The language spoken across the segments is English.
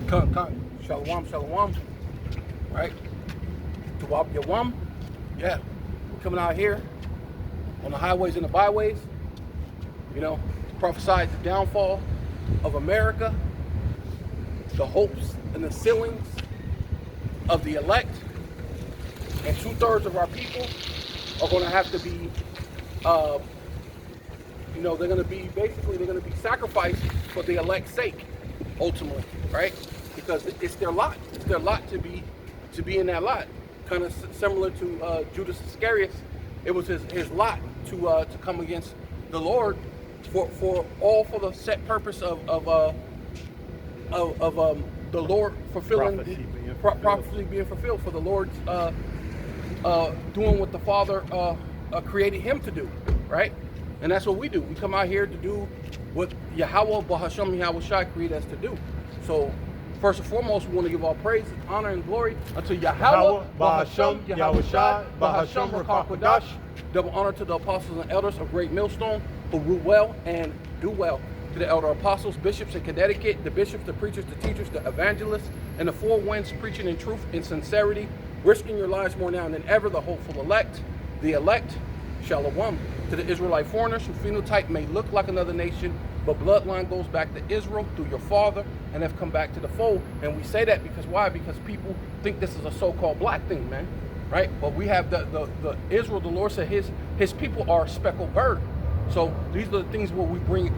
Shalom, shalom. Right? Tawab Yawam. Yeah. We're coming out here on the highways and the byways. You know, prophesied the downfall of America, the hopes and the ceilings of the elect, and 2/3 of our people are going to have to be, they're going to be sacrificed for the elect's sake, ultimately, right? Because it's their lot. It's their lot to be in that lot. Kind of similar to Judas Iscariot. It was his lot to come against the Lord for the set purpose of the Lord fulfilling prophecy being fulfilled, for the Lord doing what the Father created him to do, right? And that's what we do. We come out here to do what Yahweh Bahasham Yahweh Shai created us to do. So first and foremost, we want to give all praise, honor, and glory unto Yahweh Bahasham Yahweh Shai Bahasham Rakakwadash. Double honor to the apostles and elders of Great Millstone who rule well and do well. To the elder apostles, bishops in Connecticut, the bishops, the preachers, the teachers, the evangelists, and the four winds preaching in truth and sincerity, risking your lives more now than ever, the hopeful elect, the elect, Shalom. To the Israelite foreigners whose phenotype may look like another nation, but bloodline goes back to Israel through your father and have come back to the fold. And we say that because why? Because people think this is a so-called black thing, man, right? But we have the Israel. The Lord said his people are a speckled bird. So these are the things where we bring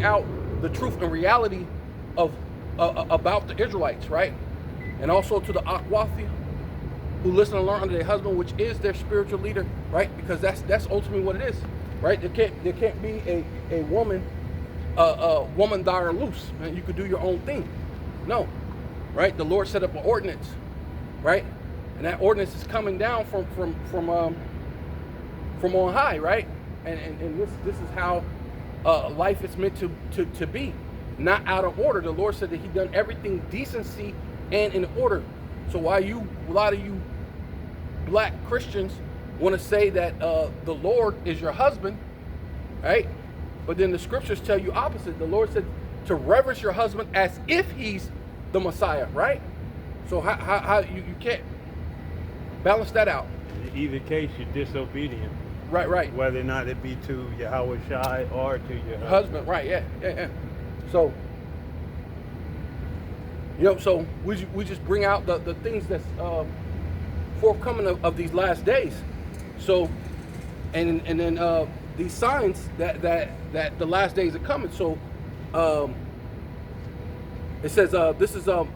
out the truth and reality of about the Israelites, right? And also to the Akwathi, who listen and learn under their husband, which is their spiritual leader, right? Because that's ultimately what it is, right? There can't be a woman die or loose, man. You could do your own thing. No, right? The Lord set up an ordinance, right? And that ordinance is coming down from on high, right? And this is how life is meant to be, not out of order. The Lord said that He done everything decency and in order. So why a lot of you black Christians want to say that the Lord is your husband, right? But then the scriptures tell you opposite. The Lord said to reverence your husband as if he's the Messiah, right? So how you can't balance that out. In either case, you're disobedient. Right. Whether or not it be to Yahweh Shai or to your husband. Right, yeah. So, so we just bring out the things that's forthcoming of these last days. So, and then these signs that the last days are coming. So, it says this is a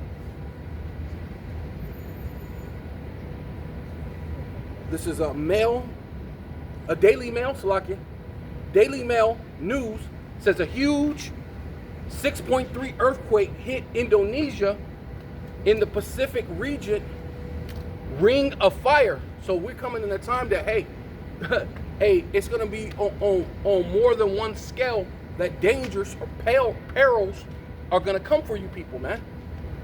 Daily Mail, Salakia. Daily Mail News says a huge 6.3 earthquake hit Indonesia in the Pacific region, Ring of Fire. So we're coming in a time that, hey, it's going to be on more than one scale that dangers or perils are going to come for you people, man.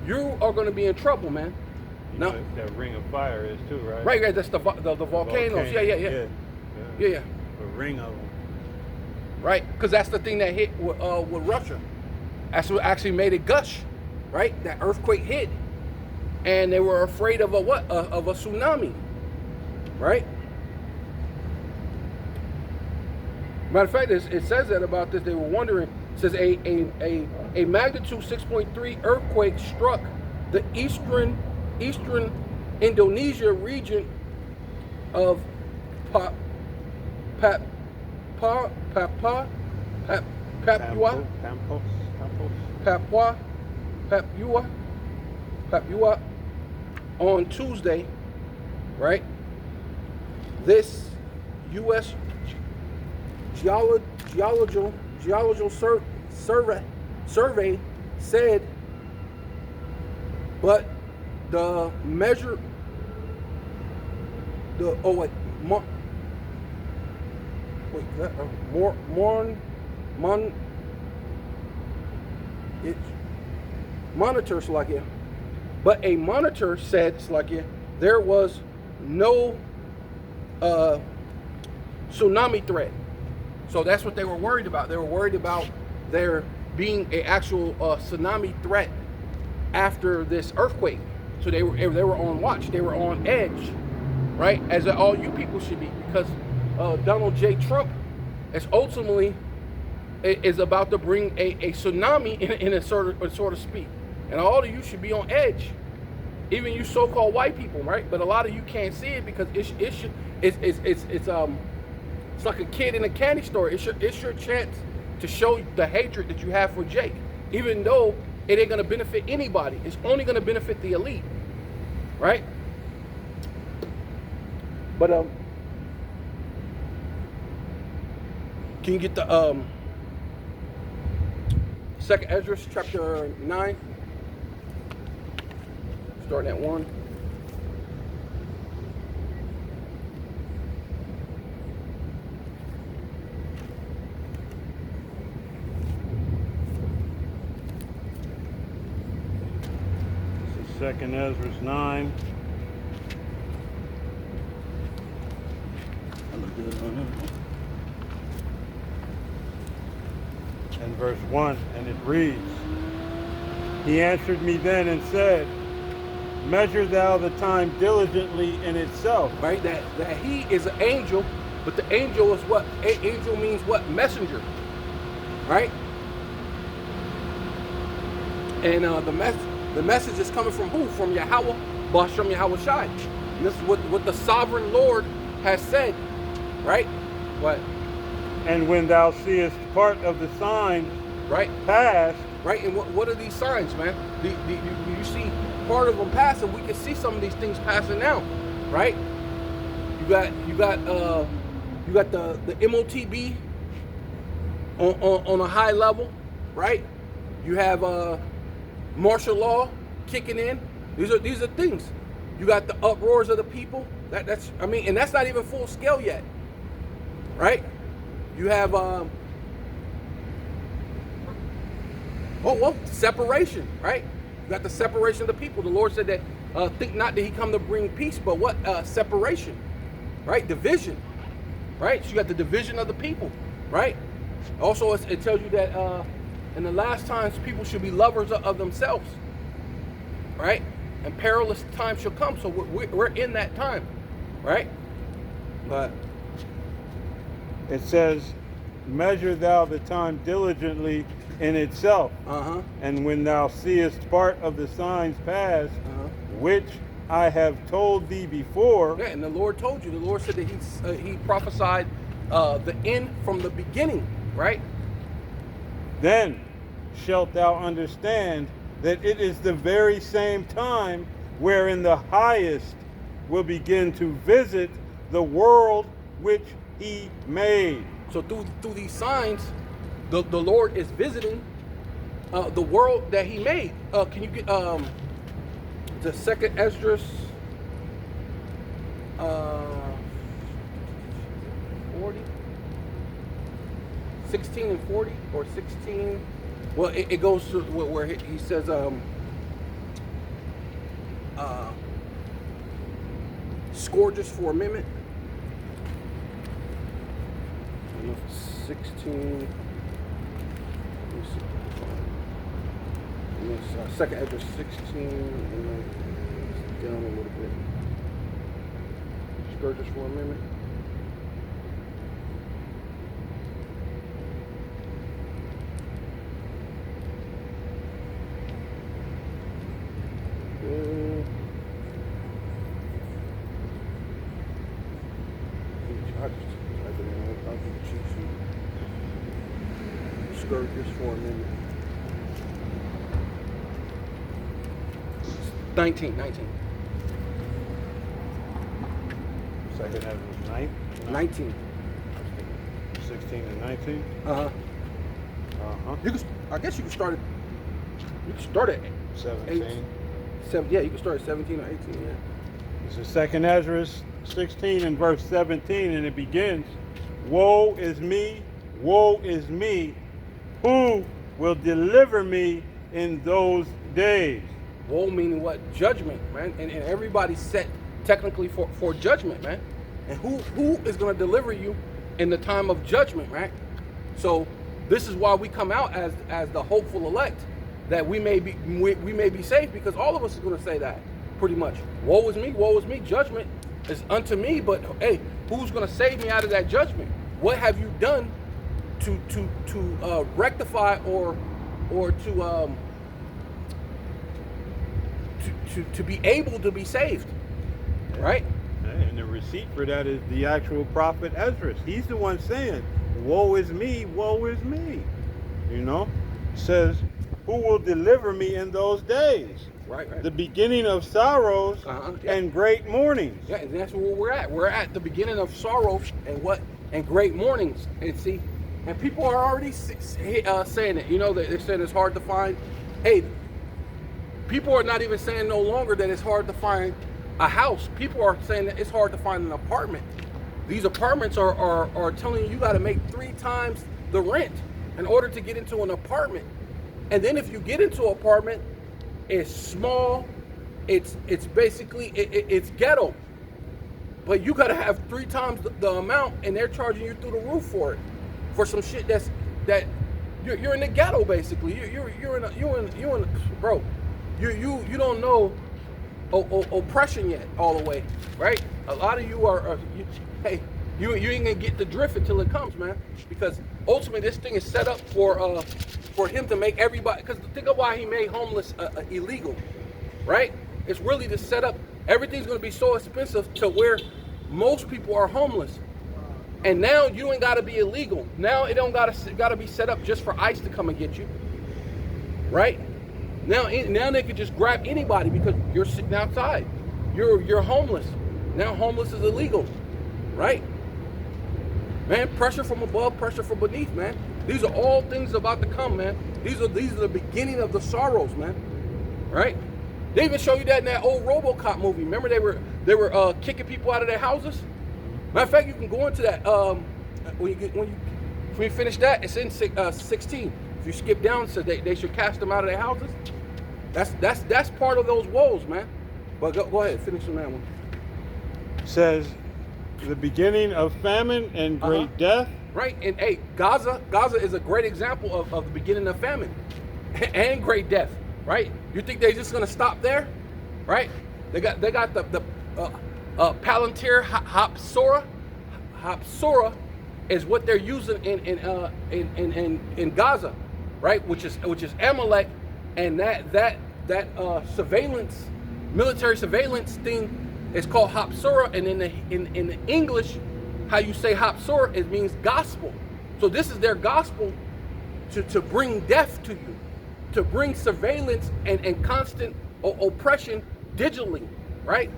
You are going to be in trouble, man. You know that Ring of Fire is too, right? Right. That's the volcanoes. Yeah. A ring of them. Right, because that's the thing that hit with Russia. That's what actually made it gush, right? That earthquake hit, and they were afraid of a tsunami, right? Matter of fact, it says that about this. They were wondering. It says a magnitude 6.3 earthquake struck the eastern Indonesia region of Papua on Tuesday, right? This U.S. geological survey said, but the measure monitors like it, but a monitor said like it, there was no tsunami threat. So that's what they were worried about. They were worried about there being an actual tsunami threat after this earthquake. So they were on watch. They were on edge, right? As all you people should be, because Donald J. Trump is ultimately is about to bring a tsunami in a sort of speak, and all of you should be on edge. Even you so-called white people, right? But a lot of you can't see it because it's like a kid in a candy store. It's your chance to show the hatred that you have for Jake, even though it ain't gonna benefit anybody. It's only gonna benefit the elite, right? But can you get the Second Ezra chapter 9, starting at 1. Second Ezra 9. And verse 1, and it reads, He answered me then and said, Measure thou the time diligently in itself. Right, that he is an angel, but the angel is what? Angel means what? Messenger, right? And the message is coming from who? From Yahweh, B'Hashem Yahweh Shai. And this is what the sovereign Lord has said, right? What? And when thou seest part of the signs right past. Right, and what are these signs, man? You see part of them passing. We can see some of these things passing now, right? You got the MOTB on a high level, right? You have martial law kicking in. These are things. You got the uproars of the people. That's and that's not even full scale yet, right? You have separation, right? You got the separation of the people. The Lord said that think not that He come to bring peace, but what? Separation, right? Division, right? So you got the division of the people, right? Also, it tells you that in the last times, people should be lovers of themselves, right? And perilous times shall come. So we're in that time, right? But it says, measure thou the time diligently in itself. And when thou seest part of the signs past, which I have told thee before. Yeah, and the Lord told you. The Lord said that He prophesied the end from the beginning, right? Then shalt thou understand that it is the very same time wherein the highest will begin to visit the world which He made. So through these signs, the Lord is visiting the world that He made. Can you get the Second Esdras 40, 16 and 40, or 16? Well, it goes to where he says scourges for amendment. 16. Let me see. Second Ezra 16, and then down a little bit. Scourges for amendment. Scourges for amendment. 19. Second Ezra 9. 19. 16 and 19. I guess you can start at. You can start at 17. Yeah, you can start at 17 or 18. Yeah. This is Second Ezra 16 and verse 17, and it begins, Woe is me, who will deliver me in those days? Woe meaning what? Judgment, man. And everybody's set technically for judgment, man. And who is going to deliver you in the time of judgment, right? So this is why we come out as the hopeful elect, that we may be saved, because all of us is going to say that pretty much. Woe is me, judgment is unto me, but hey, who's going to save me out of that judgment? What have you done to rectify or to be able to be saved, right? And the receipt for that is the actual prophet Ezra. He's the one saying, woe is me, woe is me. You know, says, who will deliver me in those days? Right. The beginning of sorrows and great mournings. Yeah, and that's where we're at. We're at the beginning of sorrows and great mournings. And see, and people are already saying it. You know, they're saying it's hard to find. Hey, people are not even saying no longer that it's hard to find a house. People are saying that it's hard to find an apartment. These apartments are telling you got to make 3 times the rent in order to get into an apartment. And then if you get into an apartment, it's small, it's basically it's ghetto, but you got to have 3 times the amount, and they're charging you through the roof for it, for some shit that you're in the ghetto basically. You're in bro. You don't know oppression yet all the way, right? A lot of you you ain't gonna get the drift until it comes, man. Because ultimately this thing is set up for him to make everybody. Because think of why he made homeless illegal, right? It's really to set up. Everything's gonna be so expensive to where most people are homeless. And now you ain't gotta be illegal. Now it don't gotta be set up just for ICE to come and get you, right? Now they can just grab anybody because you're sitting outside. You're homeless. Now homeless is illegal, right? Man, pressure from above, pressure from beneath, man. These are all things about to come, man. These are the beginning of the sorrows, man. Right? They even show you that in that old RoboCop movie. Remember they were kicking people out of their houses? Matter of fact, you can go into that when you finish that. It's in 16. If you skip down, it says they should cast them out of their houses. That's part of those woes, man. But go ahead, finish on that one. Says the beginning of famine and great death. Right, and hey, Gaza is a great example of the beginning of famine and great death. Right? You think they're just gonna stop there? Right? They got the Palantir Hapsora. Hapsora is what they're using in Gaza, right? Which is Amalek, and that surveillance, military surveillance thing is called Hapsora, and in the English, how you say Hapsora, it means gospel. So this is their gospel to bring death to you, to bring surveillance and constant oppression digitally, right?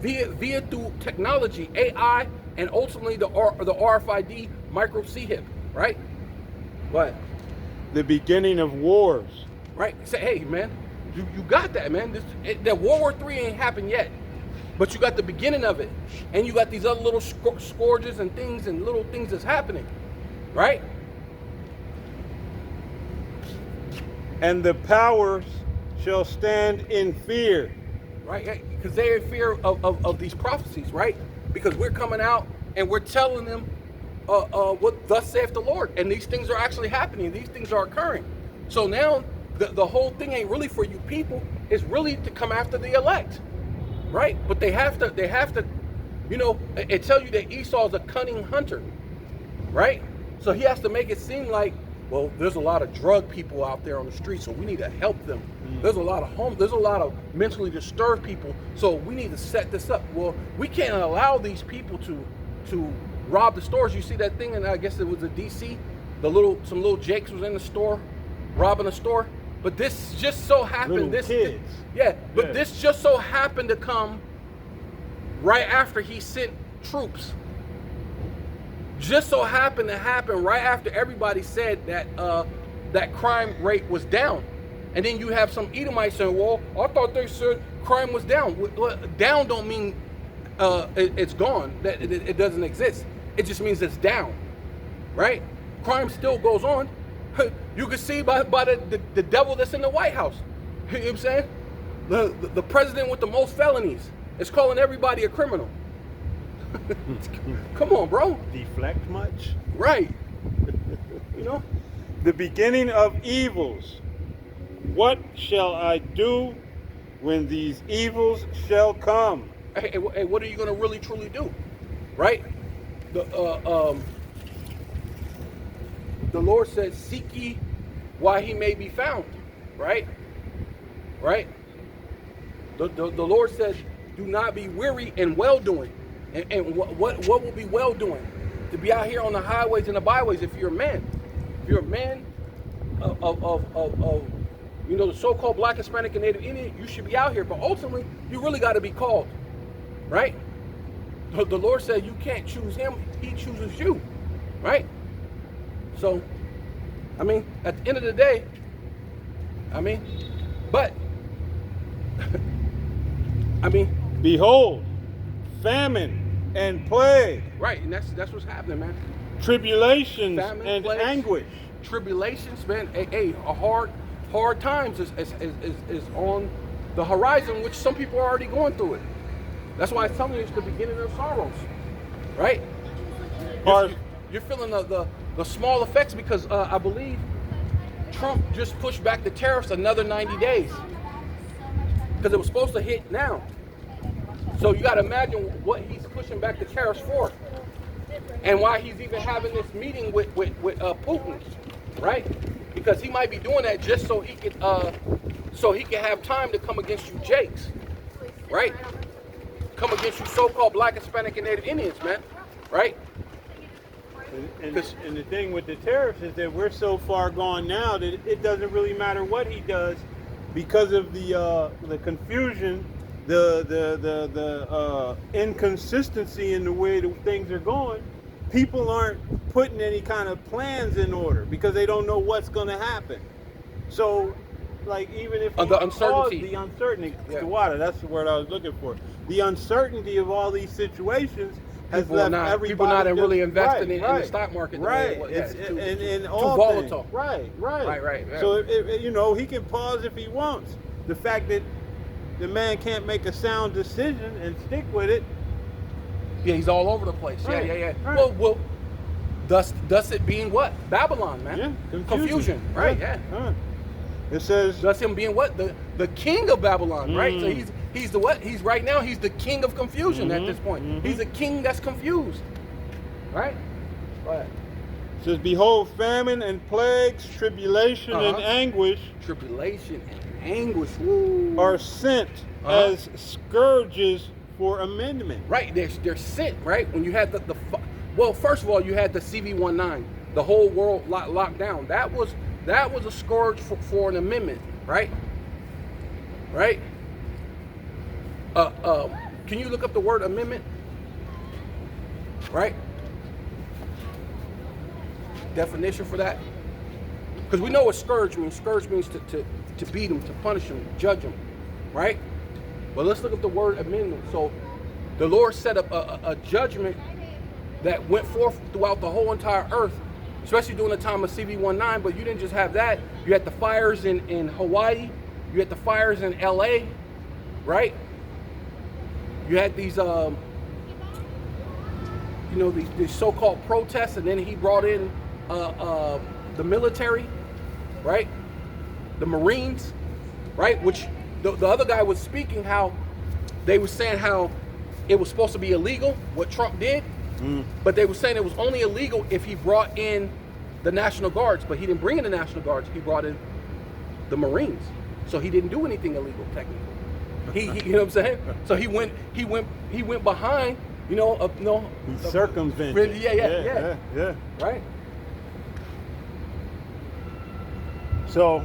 Via through technology, AI, and ultimately the RFID micro CHIP, right? But the beginning of wars. Right? Say, hey, man, you got that, man. That World War III ain't happened yet, but you got the beginning of it, and you got these other little scourges and things and little things that's happening, right? And the powers shall stand in fear. Right? Because they're in fear of these prophecies, right? Because we're coming out and we're telling them what thus saith the Lord. And these things are actually happening. These things are occurring. So now the whole thing ain't really for you people. It's really to come after the elect, right? But they have to, you know, it tells you that Esau's a cunning hunter, right? So he has to make it seem like, well, there's a lot of drug people out there on the street, so we need to help them. There's a lot of mentally disturbed people, so we need to set this up. Well, we can't allow these people to rob the stores. You see that thing, and I guess it was a DC. Some little Jakes was in the store, robbing a store. But this just so happened. Little kids. This just so happened to come right after he sent troops. Just so happened to happen right after everybody said that crime rate was down. And then you have some Edomites saying, well, I thought they said crime was down. Well, down don't mean it's gone, that it doesn't exist. It just means it's down, right? Crime still goes on. You can see by the devil that's in the White House. You know what I'm saying? The president with the most felonies is calling everybody a criminal. Come on, bro. Deflect much? Right. You know? The beginning of evils what shall I do when these evils shall come? Hey, what are you going to really truly do? Right? The Lord said, seek ye while he may be found. Right? Right? The Lord said, do not be weary in well doing. And what will be well doing? To be out here on the highways and the byways if you're a man. If you're a man of the so-called Black, Hispanic, and Native Indian, you should be out here. But ultimately, you really got to be called. Right? The Lord said you can't choose him, he chooses you. Right? So, I mean, at the end of the day, but behold, famine and plague. Right, and that's what's happening, man. Tribulations Famine, and plagues, anguish. Tribulations, man. A hard times is on the horizon, which some people are already going through it. That's why it's telling you it's the beginning of sorrows, right? You're feeling the small effects because I believe Trump just pushed back the tariffs another 90 days because it was supposed to hit now. So you got to imagine what he's pushing back the tariffs for, and why he's even having this meeting with Putin, right? Because he might be doing that just so he could have time to come against you, Jakes, right? Come against you, so-called Black, Hispanic, and Native Indians, man, right? And the thing with the tariffs is that we're so far gone now that it doesn't really matter what he does because of the confusion, the inconsistency in the way that things are going. People aren't putting any kind of plans in order because they don't know what's going to happen. So, like, even if the uncertainty, the water, that's the word I was looking for. The uncertainty of all these situations has left everybody people not really investing in the stock market. Right, it's too all volatile. Right. Yeah. So he can pause if he wants. The fact that the man can't make a sound decision and stick with it. Yeah, he's all over the place. Right. Yeah. Right. Well, thus it being what? Babylon, man. Yeah, confusion. Right. Yeah. Right. It says thus him being what? The king of Babylon, right? So he's the what? He's right now. He's the king of confusion at this point. He's a king that's confused, right? But it says, behold, famine and plagues, tribulation and anguish. Tribulation and anguish are sent as scourges for amendment. Right, they're sent, right? When you had well, first of all, you had the CV-19, the whole world locked down. That was a scourge for an amendment, right? Right? Can you look up the word amendment? Right? Definition for that? Because we know what scourge means. Scourge means to beat them, to punish them, judge them, right? But let's look at the word amendment. So the Lord set up a judgment that went forth throughout the whole entire earth, especially during the time of CV-19. But you didn't just have that. You had the fires in Hawaii. You had the fires in LA, right? You had these, these so-called protests, and then he brought in the military, right? The Marines, right? Which the other guy was speaking how they were saying how it was supposed to be illegal, what Trump did, but they were saying it was only illegal if he brought in the National Guards, but he didn't bring in the National Guards, he brought in the Marines. So he didn't do anything illegal, technically. He you know what I'm saying? So he went behind, He circumvented. Yeah. Right? So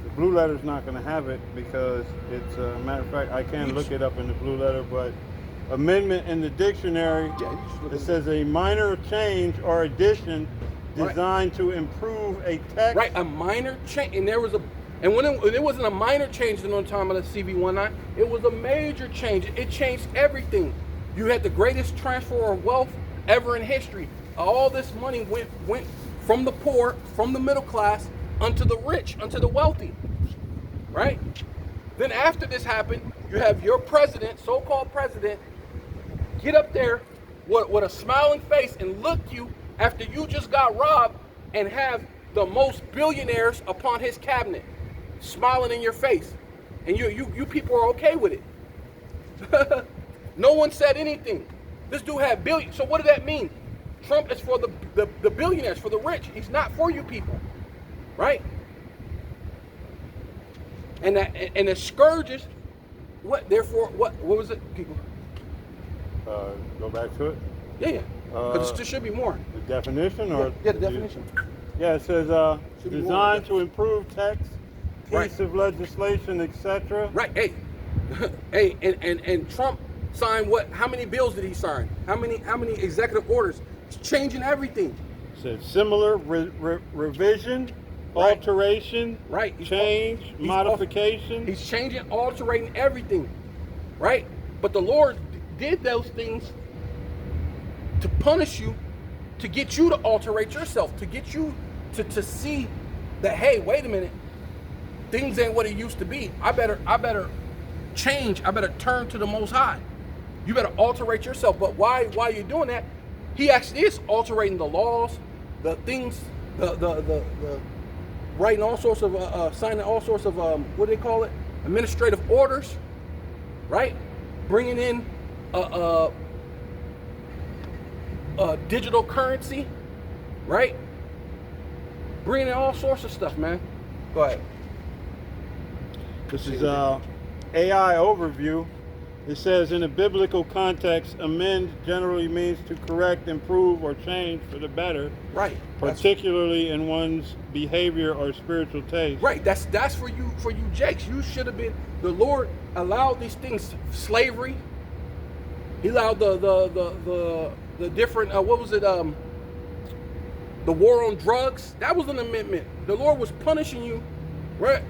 the Blue Letter's not going to have it because it's a matter of fact, I can look it up in the Blue Letter, but amendment in the dictionary, it says a minor change or addition designed to improve a text. Right, a minor change, and when it wasn't a minor change in the time of the CV-19, it was a major change. It changed everything. You had the greatest transfer of wealth ever in history. All this money went from the poor, from the middle class, unto the rich, unto the wealthy, right? Then after this happened, you have your president, so-called president, get up there with a smiling face and look you after you just got robbed and have the most billionaires upon his cabinet. smiling in your face, and you people are okay with it. No one said anything. This dude had billions. So what does that mean? Trump is for the billionaires, for the rich. He's not for you people, right? And the scourges. What? Therefore, what was it, people? Go back to it. Yeah. But there should be more. The definition, or yeah, the definition. Yeah, it says designed to improve text, piece Right. of legislation, etc. Right. Hey, hey, and Trump signed what? How many bills did he sign? How many executive orders? He's changing everything. It says similar revision, Right. alteration, Right. change, modification. He's changing, altering everything, right? But the Lord did those things to punish you, to get you to alterate yourself, to get you to see that, hey, wait a minute, things ain't what it used to be. I better change. I better turn to the Most High. You better alterate yourself. But why you're doing that? He actually is altering the laws, the things, the writing all sorts of signing all sorts of what do they call it? Administrative orders, right? Bringing in digital currency, right? Bringing in all sorts of stuff, man. Go ahead. This is AI overview. It says in a biblical context, amend generally means to correct, improve, or change for the better. Right. Particularly in one's behavior or spiritual taste. Right. That's for you, Jakes. You should have been. The Lord allowed these things, slavery. He allowed the different what was it? The war on drugs. That was an amendment. The Lord was punishing you. Right.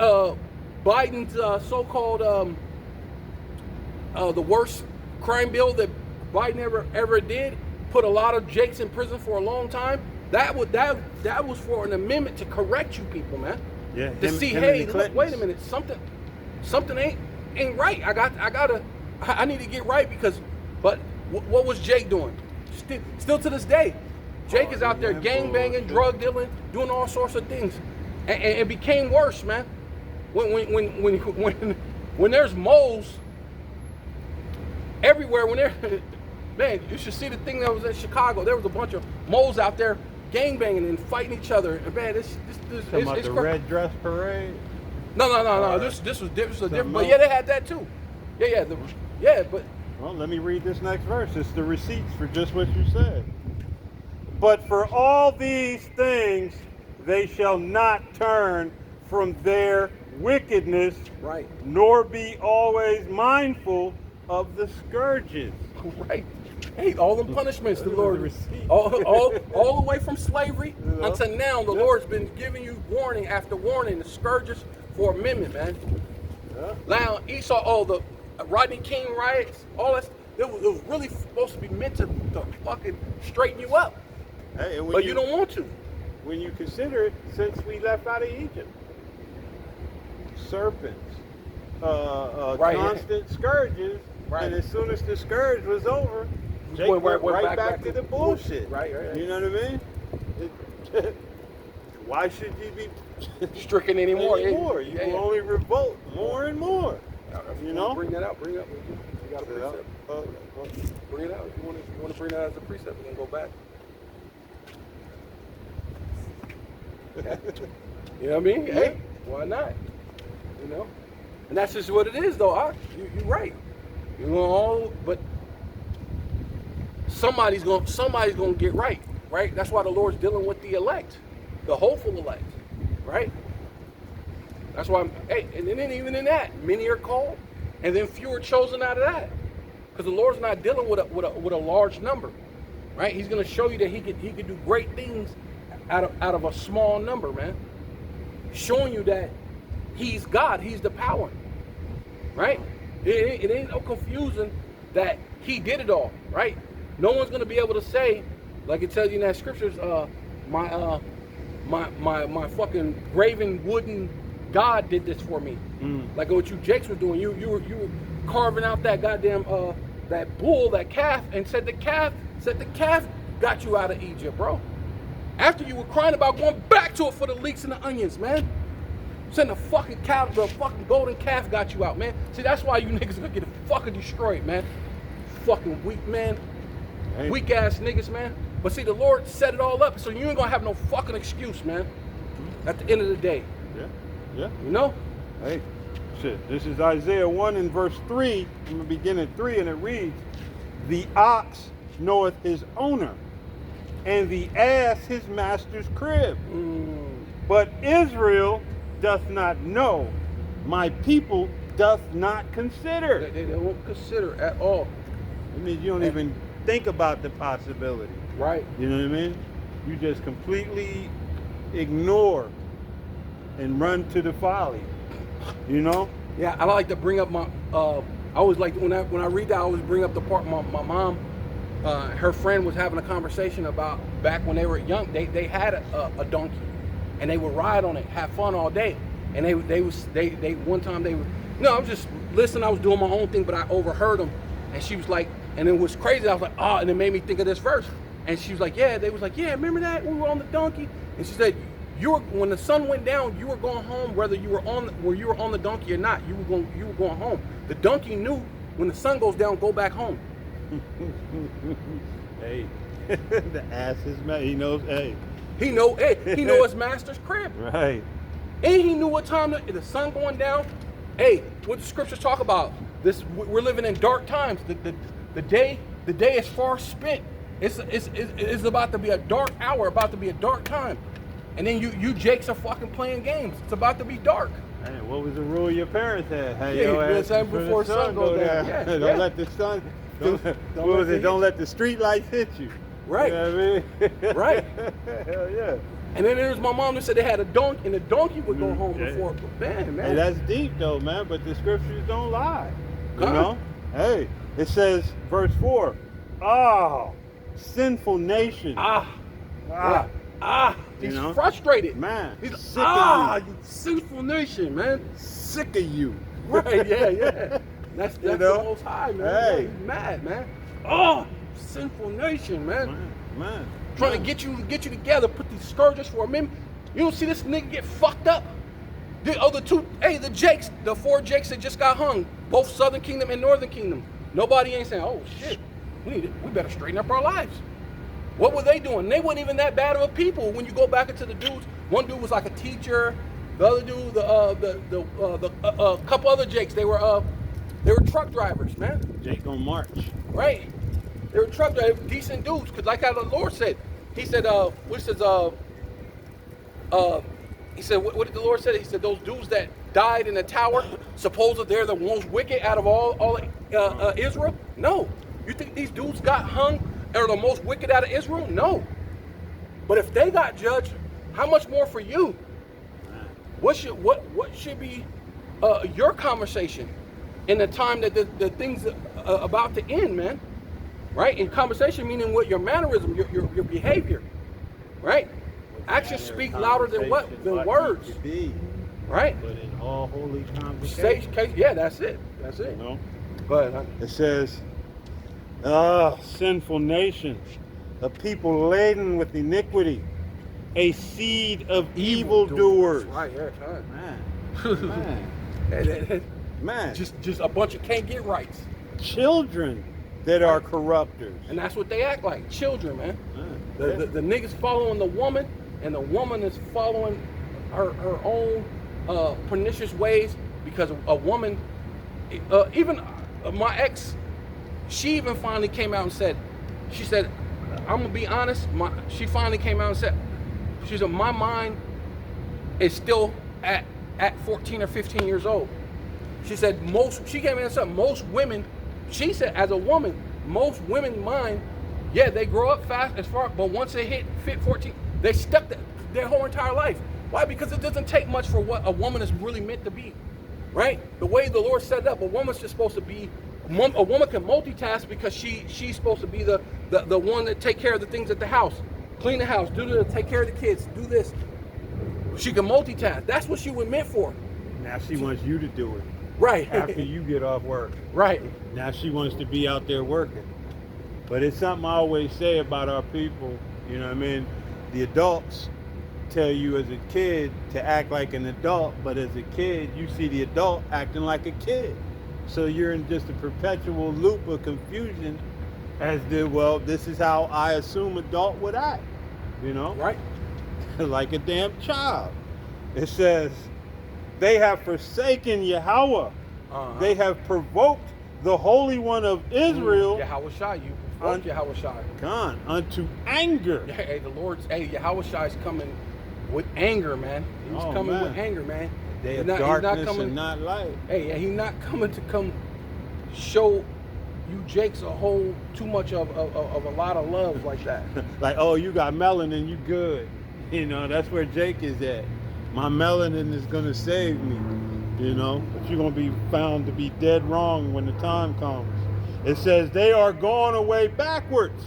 Biden's so-called the worst crime bill that Biden ever did, put a lot of Jakes in prison for a long time. That was for an amendment to correct you people, man. Yeah. To see, hey, look, wait a minute, something ain't right. I need to get right because. But what was Jake doing? Still to this day, Jake is out there gang banging, drug dealing, doing all sorts of things, and it became worse, man. When there's moles everywhere, man, you should see the thing that was in Chicago. There was a bunch of moles out there gang banging and fighting each other. And man, it's the red dress parade. No. This was different. But yeah, they had that too. Yeah, but. Well, let me read this next verse. It's the receipts for just what you said. But for all these things, they shall not turn from their wickedness, right, nor be always mindful of the scourges. Right. Hey, all the punishments the Lord, all the way from slavery until now, the Lord's been giving you warning after warning, the scourges for amendment, man. Yeah. Now, Esau, the Rodney King riots, all that, it was really supposed to be meant to fucking straighten you up. Hey, but you don't want to. When you consider it, since we left out of Egypt, serpents, constant scourges, and as soon as the scourge was over, Jake went right back to the bullshit. Right. You know what I mean? Why should you be stricken anymore? You will only revolt more and more. You know? Bring that out. Bring it up. You got a precept. Bring it out. If you want to bring that as a precept, we can go back. You know what I mean? Yeah. Hey, why not? You know? And that's just what it is, though. You're right. You know, but somebody's gonna get right? That's why the Lord's dealing with the elect, the hopeful elect, right? That's why. And then even in that, many are called, and then few are chosen out of that, because the Lord's not dealing with a large number, right? He's gonna show you that he could do great things out of a small number, man. Showing you that He's God, He's the power, right? It ain't no confusing that He did it all, right? No one's gonna be able to say, like it tells you in that scriptures, my fucking graven wooden God did this for me. Like what you Jakes were doing. You were carving out that goddamn that bull, that calf, and said the calf got you out of Egypt, bro. After you were crying about going back to it for the leeks and the onions, man. Saying the fucking golden calf got you out, man. See, that's why you niggas gonna get fucking destroyed, man. Fucking weak, man. Hey. Weak ass niggas, man. But see, the Lord set it all up, so you ain't gonna have no fucking excuse, man. At the end of the day. Yeah. You know? Hey, shit. This is Isaiah 1 and verse 3. I'm gonna begin at 3, and it reads, "The ox knoweth his owner, and the ass his master's crib. But Israel doth not know. My people doth not consider." They won't consider at all. It means you don't even think about the possibility. Right. You know what I mean? You just completely ignore and run to the folly. You know? Yeah, I like to bring up my. I always like when I read that, I always bring up the part my mom. Her friend was having a conversation about back when they were young. They had a donkey, and they would ride on it, have fun all day. And they one time they were. No, I was just listening. I was doing my own thing, but I overheard them, and she was like, and it was crazy. I was like, oh, and it made me think of this verse. And she was like, yeah. They was like, yeah. Remember that we were on the donkey? And she said, when the sun went down, you were going home, whether you were on the donkey or not. You were going home. The donkey knew when the sun goes down, go back home. Hey, the ass is mad. He knows. Hey, he know his master's crib. Right. And he knew what time the sun going down. Hey, what the scriptures talk about? This we're living in dark times. The day is far spent. It's about to be a dark hour, about to be a dark time. And then you jakes are fucking playing games. It's about to be dark. Hey, what was the rule your parents had? Hey, Yeah, your ass before the sun go down. Yeah, don't let the sun. Don't let the street lights hit you. Right. You know what I mean? Right. Hell yeah. And then there's my mom that said they had a donkey, and the donkey would go home before. Man. Hey, that's deep though, man. But the scriptures don't lie. You Huh? know? Hey, it says, verse 4. Oh, sinful nation. He's You know? frustrated. Man, He's sick of you. you sinful nation, man. Sick of you. Right, yeah. That's You the know? Most High, man. Hey. Yeah, he's mad, man. Oh, sinful nation, man. Man. Trying to get you together, put these scourges for him. You don't see this nigga get fucked up. The Jakes, the 4 Jakes that just got hung, both Southern Kingdom and Northern Kingdom. Nobody ain't saying, oh shit, we better straighten up our lives. What were they doing? They weren't even that bad of a people. When you go back into the dudes, one dude was like a teacher. The other dude, the couple other Jakes, they were truck drivers, man. Jake on march. Right? They were truck drivers, decent dudes. Cause like how the Lord said, He said, what did the Lord say? He said those dudes that died in the tower, supposedly they're the most wicked out of all Israel. No, you think these dudes got hung are the most wicked out of Israel? No. But if they got judged, how much more for you? What should be your conversation in the time that the things about to end, man? Right? In conversation, meaning what your mannerism, your behavior, right? Actions speak louder than what? Than words. Right? But in all holy convocation. Yeah, that's it. That's it. You know? But It says, sinful nation, a people laden with iniquity, a seed of evildoers. Right, yeah, Man. Man. just a bunch of can't get rights. Children that are corrupters. And that's what they act like, children, man. Man. The niggas following the woman, and the woman is following her own pernicious ways, because a woman, even my ex, she even finally came out and said, I'm gonna be honest, she finally came out and said, she said, my mind is still at 14 or 15 years old. She said she came in and said most women, she said as a woman, most women mind, yeah, they grow up fast but once they hit 14, they stuck their whole entire life. Why? Because it doesn't take much for what a woman is really meant to be, right? The way the Lord set it up, a woman's just supposed to be, a woman can multitask because she's supposed to be the one that take care of the things at the house, clean the house, take care of the kids, do this. She can multitask. That's what she was meant for. Now she wants you to do it. Right. After you get off work. Right. Now she wants to be out there working. But it's something I always say about our people, you know what I mean? The adults, tell you as a kid to act like an adult, but as a kid, you see the adult acting like a kid. So you're in just a perpetual loop of confusion as to, well, this is how I assume adult would act, you know? Right. Like a damn child. It says, they have forsaken Yahweh. They have provoked the Holy One of Israel. Yahweh Shai, you provoked Yahweh Shai. Gone unto anger. Yeah, hey, the Lord's, Yahweh Shai is coming with anger, man. He's coming with anger, man. Day He's of not darkness coming, and not light. Hey, he's not coming to come show you Jakes a whole too much of a lot of love like that. Like, oh, you got melanin, you good. You know, that's where Jake is at. My melanin is gonna save me. You know, but you're gonna be found to be dead wrong when the time comes. It says they are gone away backwards.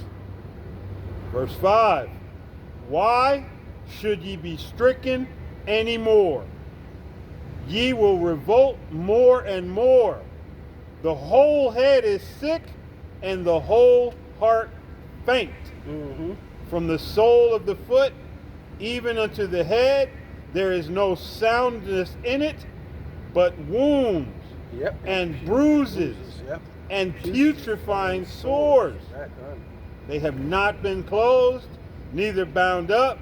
Verse 5. Why should ye be stricken any more? Ye will revolt more and more. The whole head is sick, and the whole heart faint. From the sole of the foot even unto the head, there is no soundness in it, but wounds and bruises and putrefying sores. They have not been closed, neither bound up,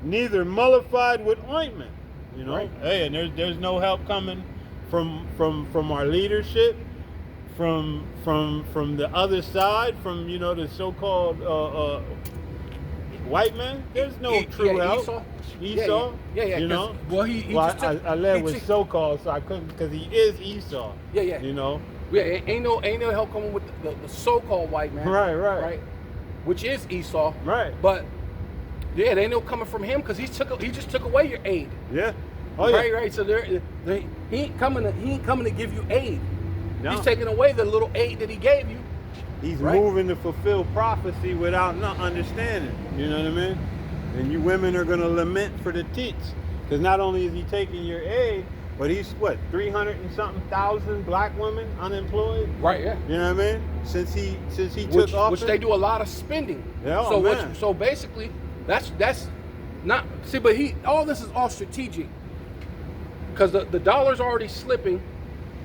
neither mollified with ointment. You know, Right. hey, and there's no help coming from our leadership, from the other side, from, you know, the so-called white man. There's no true help. Esau. Yeah. You know. Well, he Well, just took, I led he with took- so-called, so I couldn't, because he is Esau. Yeah. You know. Yeah, ain't no help coming with the so-called white man. Right. Which is Esau. Right. But yeah, they ain't no coming from him because he just took away your aid. Yeah. Oh yeah. Right. So he ain't coming to give you aid. No. He's taking away the little aid that he gave you. He's Right. moving to fulfill prophecy without not understanding. You know what I mean? And you women are going to lament for the teats. Because not only is he taking your aid, but he's, 300 and something thousand black women unemployed? Right. Yeah. You know what I mean? Since he took office. Which they do a lot of spending. Yeah, so man. so basically, that's not see. But all this is all strategic because the dollar's already slipping.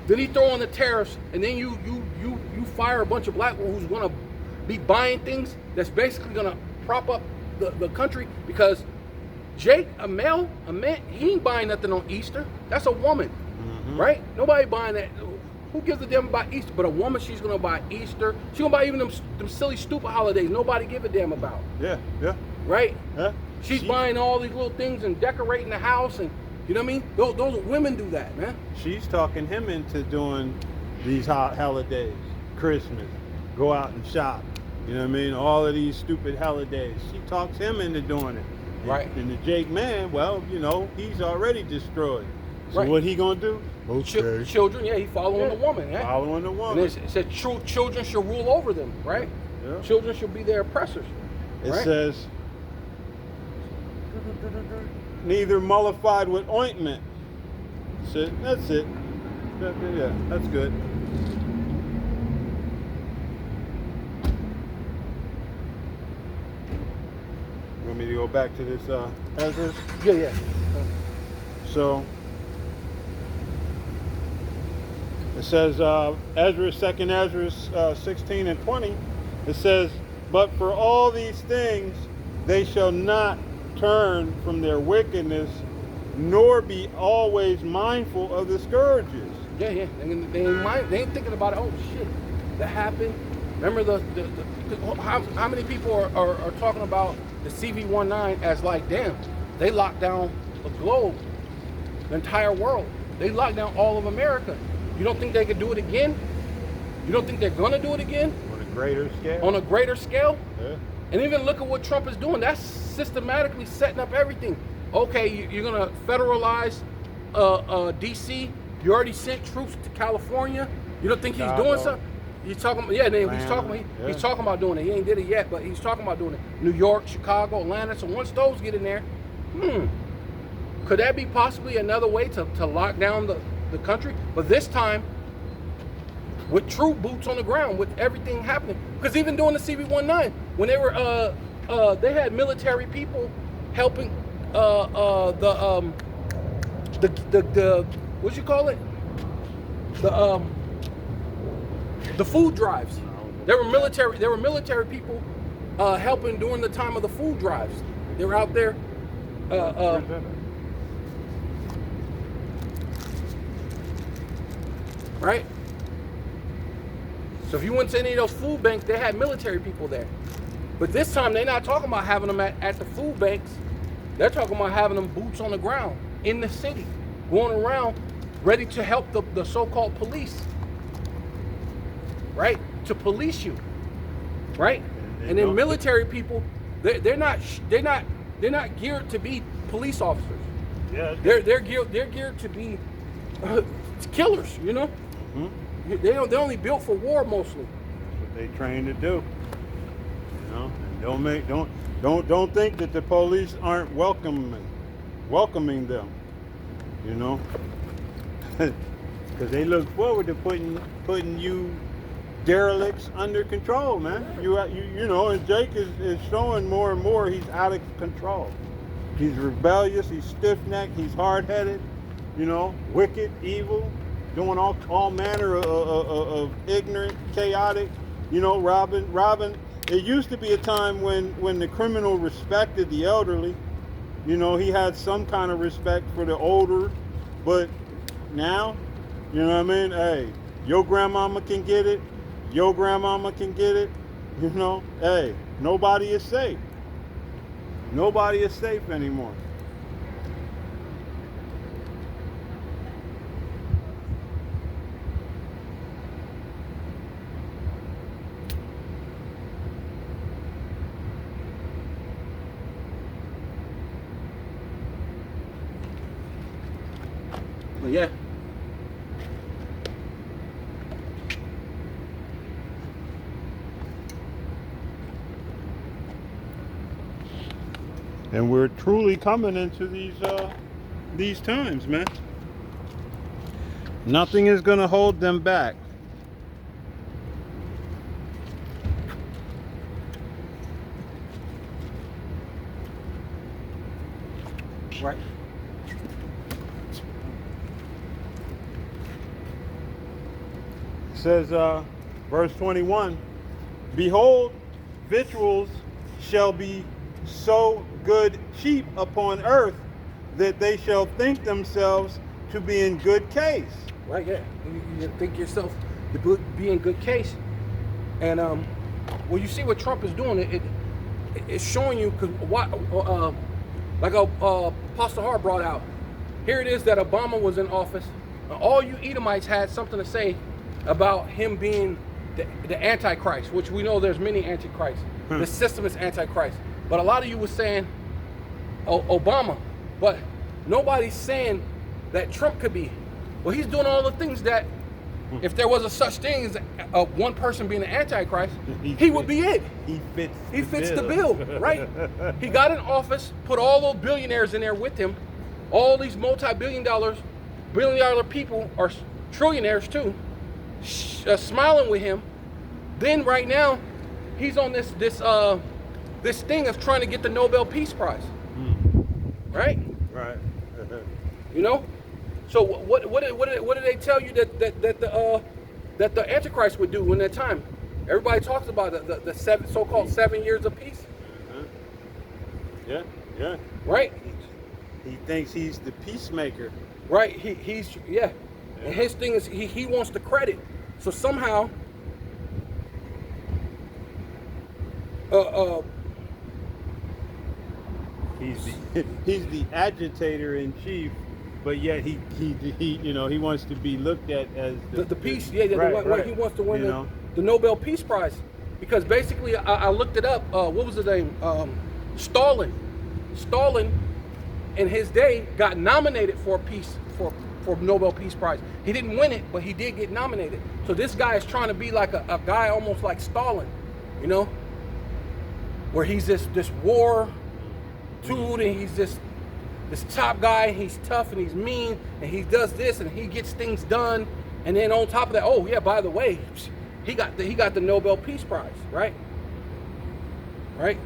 Then he throw on the tariffs, and then you fire a bunch of black people who's gonna be buying things that's basically gonna prop up the country because Jake, a man, he ain't buying nothing on Easter. That's a woman, right? Nobody buying that. Who gives a damn about Easter? But a woman, she's gonna buy Easter. She's gonna buy even them silly, stupid holidays nobody give a damn about. Yeah. Right? Yeah. She's buying all these little things and decorating the house, and you know what I mean? Those women do that, man. She's talking him into doing these holidays, Christmas, go out and shop. You know what I mean? All of these stupid holidays. She talks him into doing it. Right. And the Jake man, well, you know, he's already destroyed. So Right. what he gonna do? Children, yeah, he following the woman, yeah. Following the And woman. it said children should rule over them, right? Yeah. Children should be their oppressors. It right? says, neither mollified with ointment. That's it. Yeah, that's good. You want me to go back to this Ezra? Yeah. So it says Ezra, 2nd Ezra 16 and 20. It says, but for all these things they shall not turn from their wickedness, nor be always mindful of the scourges. Yeah. They ain't thinking about it. Oh shit, that happened. Remember how many people are talking about the CV-19 as like, damn, they locked down the globe, the entire world. They locked down all of America. You don't think they could do it again? You don't think they're gonna do it again? On a greater scale? On a greater scale? Yeah. And even look at what Trump is doing. That's systematically setting up everything. Okay, you're gonna federalize DC. You already sent troops to California. You don't think he's doing something? He's talking. Yeah, he's talking about doing it. He ain't did it yet, but he's talking about doing it. New York, Chicago, Atlanta. So once those get in there, could that be possibly another way to lock down the country? But this time, with true boots on the ground, with everything happening. Because even during the CV-19, when they were, they had military people helping the what you call it? The food drives. There were military people helping during the time of the food drives. They were out there. Right? So if you went to any of those food banks, they had military people there. But this time, they're not talking about having them at the food banks. They're talking about having them boots on the ground in the city, going around ready to help the so-called police, right? To police you, right? And then military people, they're not geared to be police officers. Yeah. They're geared to be killers, you know? Mm-hmm. They're only built for war mostly. That's what they trained to do. You know, and don't think that the police aren't welcoming them. You know, because they look forward to putting you derelicts under control, man. You know, and Jake is showing more and more he's out of control. He's rebellious. He's stiff-necked. He's hard-headed. You know, wicked, evil, doing all manner of ignorant, chaotic. You know, robbing. It used to be a time when the criminal respected the elderly. You know, he had some kind of respect for the older, but now, you know what I mean? Hey, your grandmama can get it. Your grandmama can get it. You know, hey, nobody is safe. Nobody is safe anymore. But yeah. And we're truly coming into these times, man. Nothing is going to hold them back. Right. It says, verse 21, behold, victuals shall be so good cheap upon earth that they shall think themselves to be in good case. Right, yeah. You think yourself to be in good case. And when you see what Trump is doing, it's showing you, because like Pastor Hart brought out, here it is that Obama was in office. All you Edomites had something to say about him being the Antichrist, which we know there's many Antichrists. The system is Antichrist. But a lot of you were saying Obama, but nobody's saying that Trump could be. Well, he's doing all the things that, if there was a such thing as one person being an Antichrist, he would be it. He fits the bill, right? He got in office, put all those billionaires in there with him. All these multi-billion dollar people are trillionaires too, smiling with him. Then right now, he's on this thing of trying to get the Nobel Peace Prize, right? Right. You know, so what did they tell you that the Antichrist would do in that time? Everybody talks about the so-called 7 years of peace. Yeah. Right. He thinks he's the peacemaker. Right. He's and his thing is he wants the credit. So somehow, he's the agitator in chief, but yet he wants to be looked at as the peace. Yeah, right. He wants to win the Nobel Peace Prize, because basically I looked it up. What was his name? Stalin. Stalin, in his day, got nominated for Nobel Peace Prize. He didn't win it, but he did get nominated. So this guy is trying to be like a guy almost like Stalin, you know, where he's this war dude, and he's this top guy, and he's tough and he's mean, and he does this and he gets things done. And then on top of that, oh yeah, by the way, he got the Nobel Peace Prize, right? Right?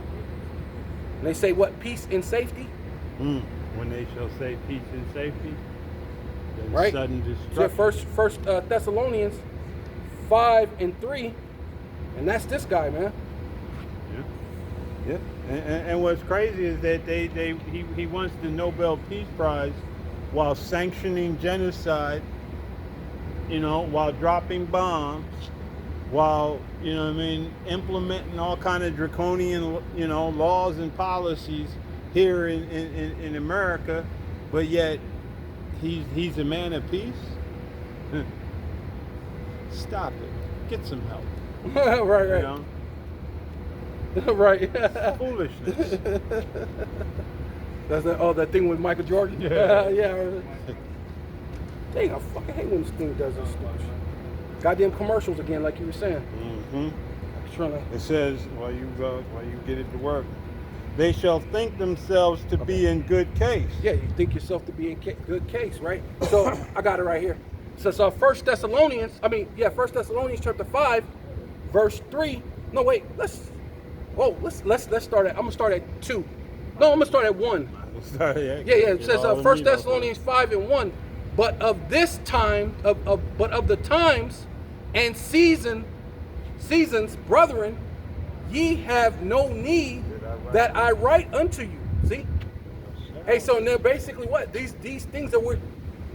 And they say what, peace and safety? When they shall say peace and safety, then Right. sudden So destruction. first Thessalonians 5:3, and that's this guy, man. Yeah. Yeah. And what's crazy is that he wants the Nobel Peace Prize while sanctioning genocide, while dropping bombs, while, implementing all kind of draconian, laws and policies here in America, but yet he's a man of peace. Stop it. Get some help. Right. You know? Right. Foolishness. That's that thing with Michael Jordan. Yeah. Yeah. Dang, I fucking hate when this thing does this stupid shit. Goddamn commercials again, like you were saying. Mm-hmm. Trying to. It says, while you get it to work, they shall think themselves to be in good case. Yeah, you think yourself to be in good case, right? So I got it right here. So 1 Thessalonians chapter 5, verse 3. No, wait, let's start at, I'm gonna start at 2. No, I'm gonna start at 1. Yeah, it says 1 Thessalonians 5:1. But of this time, but of the times and seasons, brethren, ye have no need that I write unto you. See? Hey, so now basically what? These things that we're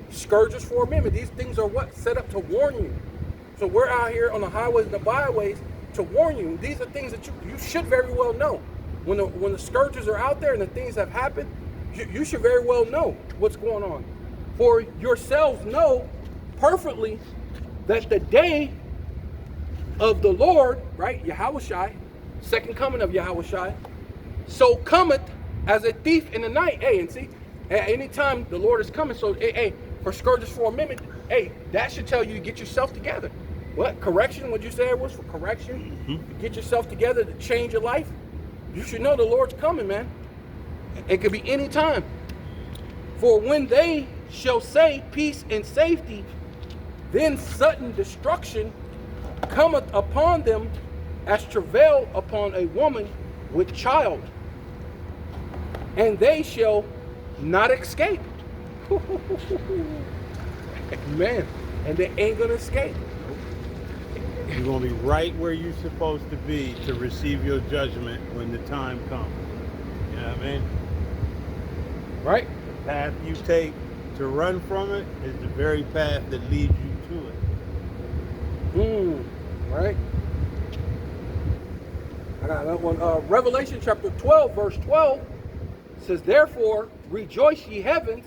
scourges for amendment. These things are what? Set up to warn you. So we're out here on the highways and the byways to warn you. These are things that you should very well know. When the scourges are out there and the things have happened, you should very well know what's going on. For yourselves know perfectly that the day of the Lord, right, Yahushai, second coming of Yahushai, so cometh as a thief in the night. Hey, and see, anytime the Lord is coming, so hey, for scourges for amendment, hey, that should tell you to get yourself together. What? Correction? What'd you say it was for correction? Mm-hmm. Get yourself together to change your life? You should know the Lord's coming, man. It could be any time. For when they shall say peace and safety, then sudden destruction cometh upon them as travail upon a woman with child, and they shall not escape. Man, and they ain't gonna escape. You're going to be right where you're supposed to be to receive your judgment when the time comes. You know what I mean? Right? The path you take to run from it is the very path that leads you to it. Right? I got another one. Revelation chapter 12, verse 12 says, therefore rejoice ye heavens,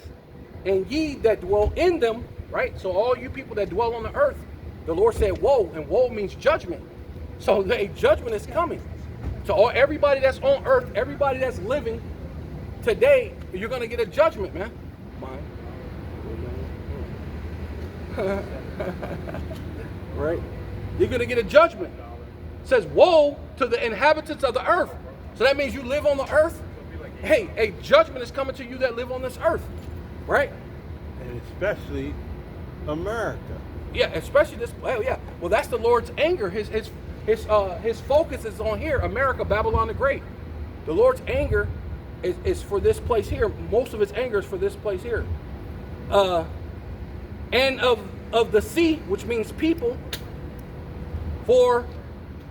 and ye that dwell in them. Right? So all you people that dwell on the earth, the Lord said woe, and woe means judgment. So a judgment is coming. So everybody that's on earth, everybody that's living today, you're going to get a judgment, man. Right? You're going to get a judgment. It says woe to the inhabitants of the earth. So that means you live on the earth. Hey, a judgment is coming to you that live on this earth. Right? And especially America. Yeah, especially this. Well, yeah. Well, that's the Lord's anger. His focus is on here, America, Babylon the Great. The Lord's anger is for this place here. Most of His anger is for this place here. And of the sea, which means people, for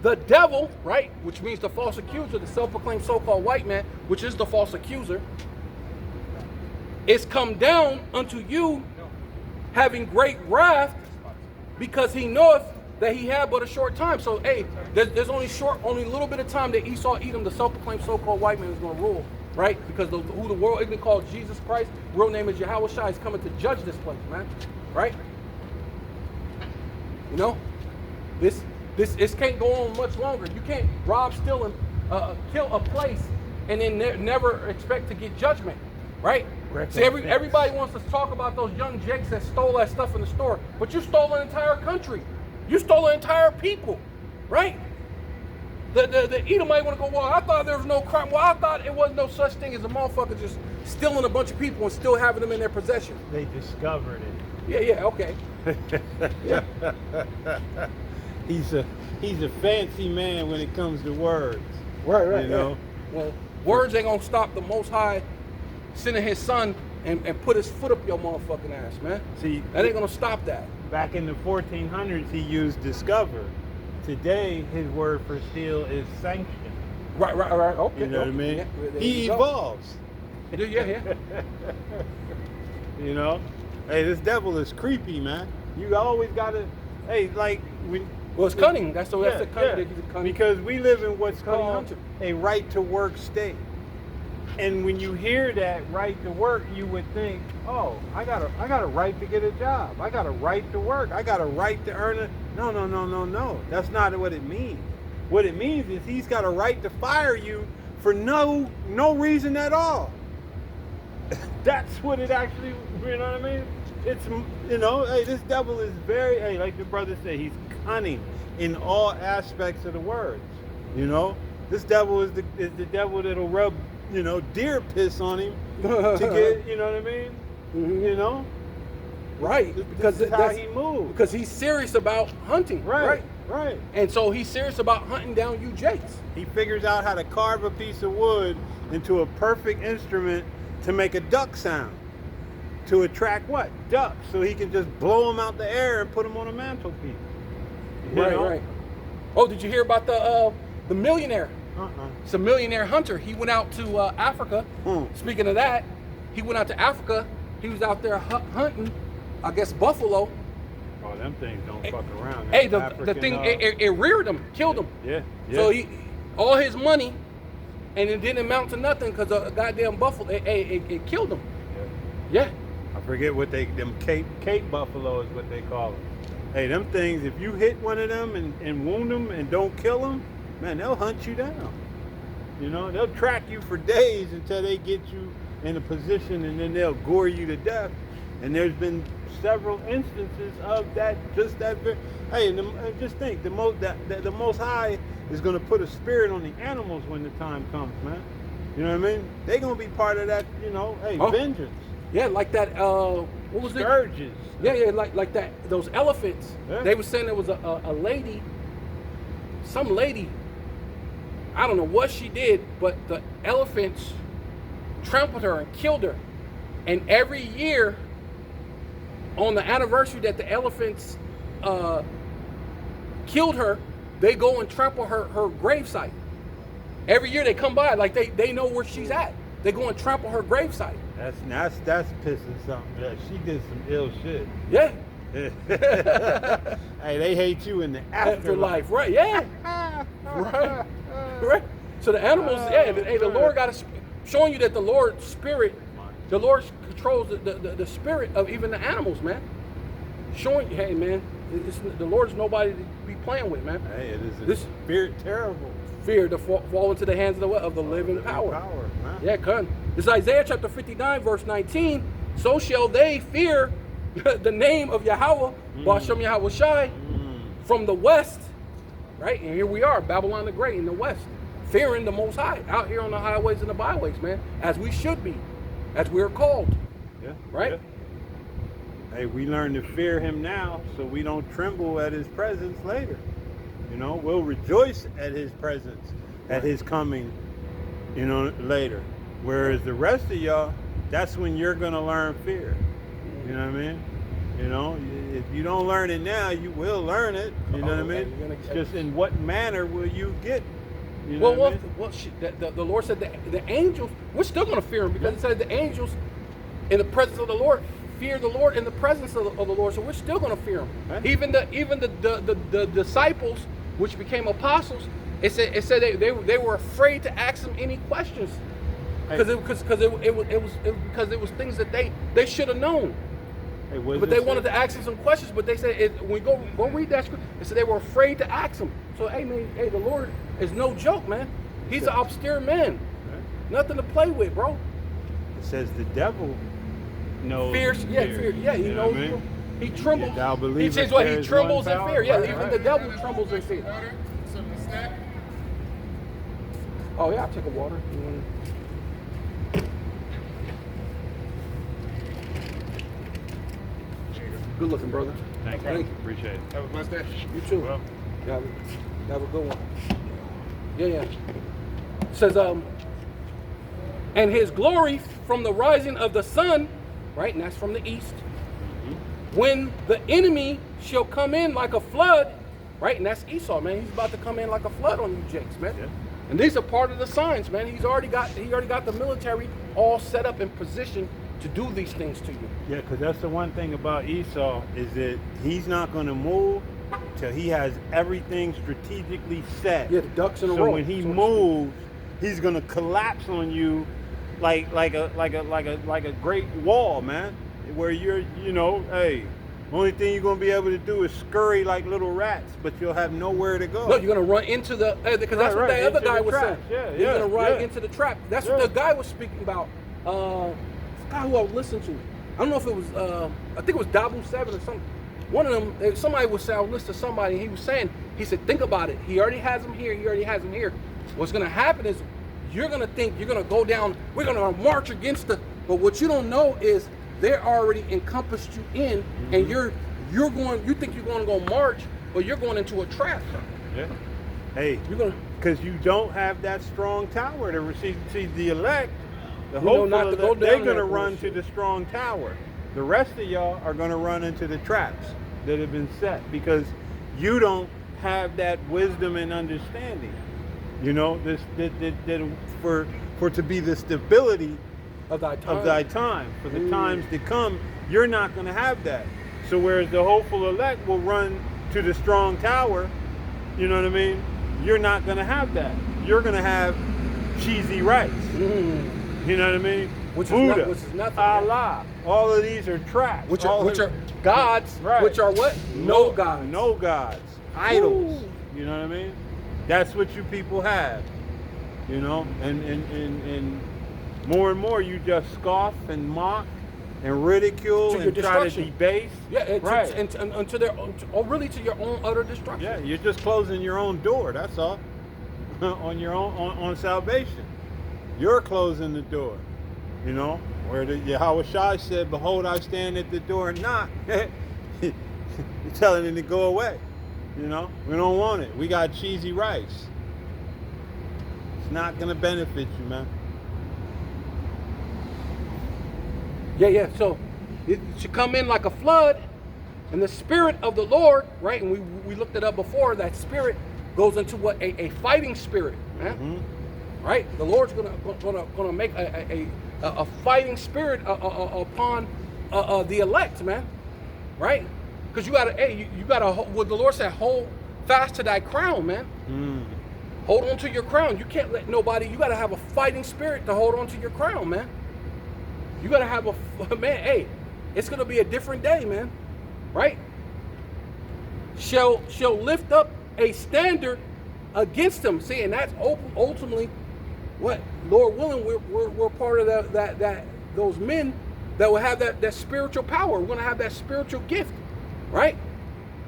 the devil, right, which means the false accuser, the self-proclaimed so-called white man, which is the false accuser, is come down unto you, having great wrath, because he knoweth that he had but a short time. So, hey, there's only a little bit of time that Esau, Edom, the self-proclaimed so-called white man, is going to rule, right? Because who the world ignorant called Jesus Christ, real name is Yahushua, is coming to judge this place, man, right? You know, this can't go on much longer. You can't rob, steal, and kill a place and then never expect to get judgment, right? See, everybody wants to talk about those young jakes that stole that stuff in the store, but you stole an entire country. You stole an entire people, right? The Edomite want to go, well, I thought there was no crime. Well, I thought it wasn't no such thing as a motherfucker just stealing a bunch of people and still having them in their possession. They discovered it. Yeah, okay. Yeah. He's a fancy man when it comes to words. Right. You know? Well, words ain't gonna stop the Most High sending his son and put his foot up your motherfucking ass, man. See, That ain't gonna stop that. back in the 1400s, he used discover. Today, his word for steal is sanction. Right. Okay. You know what I mean? Yeah, there He you go. evolves. Yeah. You know? Hey, this devil is creepy, man. You always gotta, hey, like when. Well, it's cunning. That's the cunning. He's a cunning. Because we live in what's Cunning called hunter. a right to work state. And when you hear that right to work, you would think, oh, I got a right to get a job. I got a right to work. I got a right to earn a. No. That's not what it means. What it means is he's got a right to fire you for no reason at all. That's what it actually, you know what I mean? It's, you know, hey, this devil is very, hey, like the brother said, he's cunning in all aspects of the words. You know, this devil is the devil that'll rub, you know, deer piss on him to get, you know what I mean? Mhm. You know, Right. because this is how he moves. Because he's serious about hunting. Right. And so he's serious about hunting down you jakes. He figures out how to carve a piece of wood into a perfect instrument to make a duck sound. To attract what? Ducks. So he can just blow them out the air and put them on a mantelpiece. You know? Right. Oh, did you hear about the millionaire? It's a millionaire hunter. He went out to Africa. Speaking of that, he went out to Africa. He was out there hunting, I guess, buffalo. Oh, them things don't fuck around. Hey, Them the African, thing, it reared him, killed him. Yeah. So all his money, and it didn't amount to nothing because a goddamn buffalo, it killed him. Yeah. I forget what them Cape buffalo is what they call them. Hey, them things, if you hit one of them and wound them and don't kill them, man, they'll hunt you down. You know, they'll track you for days until they get you in a position, and then they'll gore you to death. And there's been several instances of that. Just that. Hey, and just think, the Most High is going to put a spirit on the animals when the time comes, man. You know what I mean? They're going to be part of that. You know, hey, vengeance. Yeah, like that. What was Scourges. it? Yeah, like that. Those elephants. Yeah. They were saying there was a lady, some lady. I don't know what she did, but the elephants trampled her and killed her. And every year, on the anniversary that the elephants killed her, they go and trample her gravesite. Every year they come by, like they know where she's at. They go and trample her gravesite. That's pissing something. Yeah, she did some ill shit. Yeah. Hey, they hate you in the afterlife. Right, yeah. Right. So the animals, the Lord got to, showing you that the Lord's spirit, the Lord controls the spirit of even the animals, man. Showing you, hey, man, the Lord is nobody to be playing with, man. Hey, it is This spirit terrible. fear to fall into the hands of the living power. Man. Yeah, come. This is Isaiah chapter 59, verse 19. So shall they fear the name of Yahweh, Ba'ashem Yahweh Shai, from the west, right? And here we are, Babylon the Great in the west, fearing the Most High, out here on the highways and the byways, man, as we should be, as we're called. Yeah. Right? Yeah. Hey, we learn to fear him now so we don't tremble at his presence later. You know, we'll rejoice at his presence, at his coming, you know, later. Whereas the rest of y'all, that's when you're going to learn fear. You know what I mean? You know, if you don't learn it now, you will learn it. You know what I mean? It's just in what manner will you get? You know what I mean? The Lord said the angels, we're still going to fear him because it said the angels in the presence of the Lord fear the Lord in the presence of the Lord. So we're still going to fear him. Right. Even the disciples, which became apostles, it said they were afraid to ask him any questions because it was things that they should have known. Hey, But they wanted to ask him some questions, but they said, when we go read that scripture, they said they were afraid to ask him. So, hey, man, the Lord is no joke, man. He's an austere man. Right. Nothing to play with, bro. It says the devil knows Fear. Yeah, he You know knows. what I mean? He trembles. If thou He believest says, well, there he is trembles one in power. fear. Yeah, Right, even right. the devil trembles in fear. Water, something to snack. Oh, yeah, I'll take a water. Good looking, brother. Thank you. Appreciate it. Have a blessed day. You too. Well, Have a good one. Yeah. It says, and his glory from the rising of the sun, right, and that's from the east, when the enemy shall come in like a flood, right, and that's Esau, man. He's about to come in like a flood on you, Jakes, man. Yeah. And these are part of the signs, man. He already got the military all set up in position to do these things to you. Yeah, because that's the one thing about Esau is that he's not going to move till he has everything strategically set. Yeah, the ducks in a So row. when he moves, he's going to collapse on you like a great wall, man. Where you're, hey, only thing you're going to be able to do is scurry like little rats, but you'll have nowhere to go. No, you're gonna run into the because that's what Right, the other into guy the was traps. saying. Yeah, You're gonna run yeah. into the trap. That's Yeah. what the guy was speaking about. The guy who I listened to. I don't know if it was. I think it was Dabu 7 or something. One of them. Somebody was saying, I listened to somebody, and he was saying, he said, think about it. He already has them here. He already has them here. What's gonna happen is you're gonna think you're gonna go down. We're gonna march against the. But what you don't know is they're already encompassed you in, and you're going. You think you're going to go march, but you're going into a trap. Yeah. Hey, You're gonna. because you don't have that strong tower to receive. See, the elect, the You know hopeful not to go elect, they're down going to that run to bullshit. the strong tower. The rest of y'all are going to run into the traps that have been set because you don't have that wisdom and understanding. This that for to be the stability Of thy time. of thy time. For the times to come, you're not going to have that. So whereas the hopeful elect will run to the strong tower, you know what I mean? You're not going to have that. You're going to have cheesy rice. You know what I mean? Which is Buddha, which is nothing, man. Allah. All of these are traps. Which All are gods, Right. which are what? No gods. No gods. Idols. Ooh. You know what I mean? That's what you people have. And more and more you just scoff and mock and ridicule To your and try to destruction. debase. Yeah, right. and to their, or really to your own utter destruction. Yeah, you're just closing your own door. That's all. On your own on salvation, you're closing the door. Where the Yahweh Shai said, "Behold, I stand at the door and knock." You're telling him to go away. We don't want it. We got cheesy rice. It's not gonna benefit you, man. Yeah. So it should come in like a flood, and the spirit of the Lord, right? And we looked it up before. That spirit goes into what a fighting spirit, man. Mm-hmm. Right? The Lord's gonna make a fighting spirit upon the elect, man. Right? Because you gotta what the Lord said, hold fast to thy crown, man. Hold on to your crown. You can't let nobody. You gotta have a fighting spirit to hold on to your crown, man. You gotta have man. Hey, it's gonna be a different day, man. Right? Shall lift up a standard against them. See, and that's ultimately what, Lord willing, we're part of that those men that will have that spiritual power. We're gonna have that spiritual gift, right?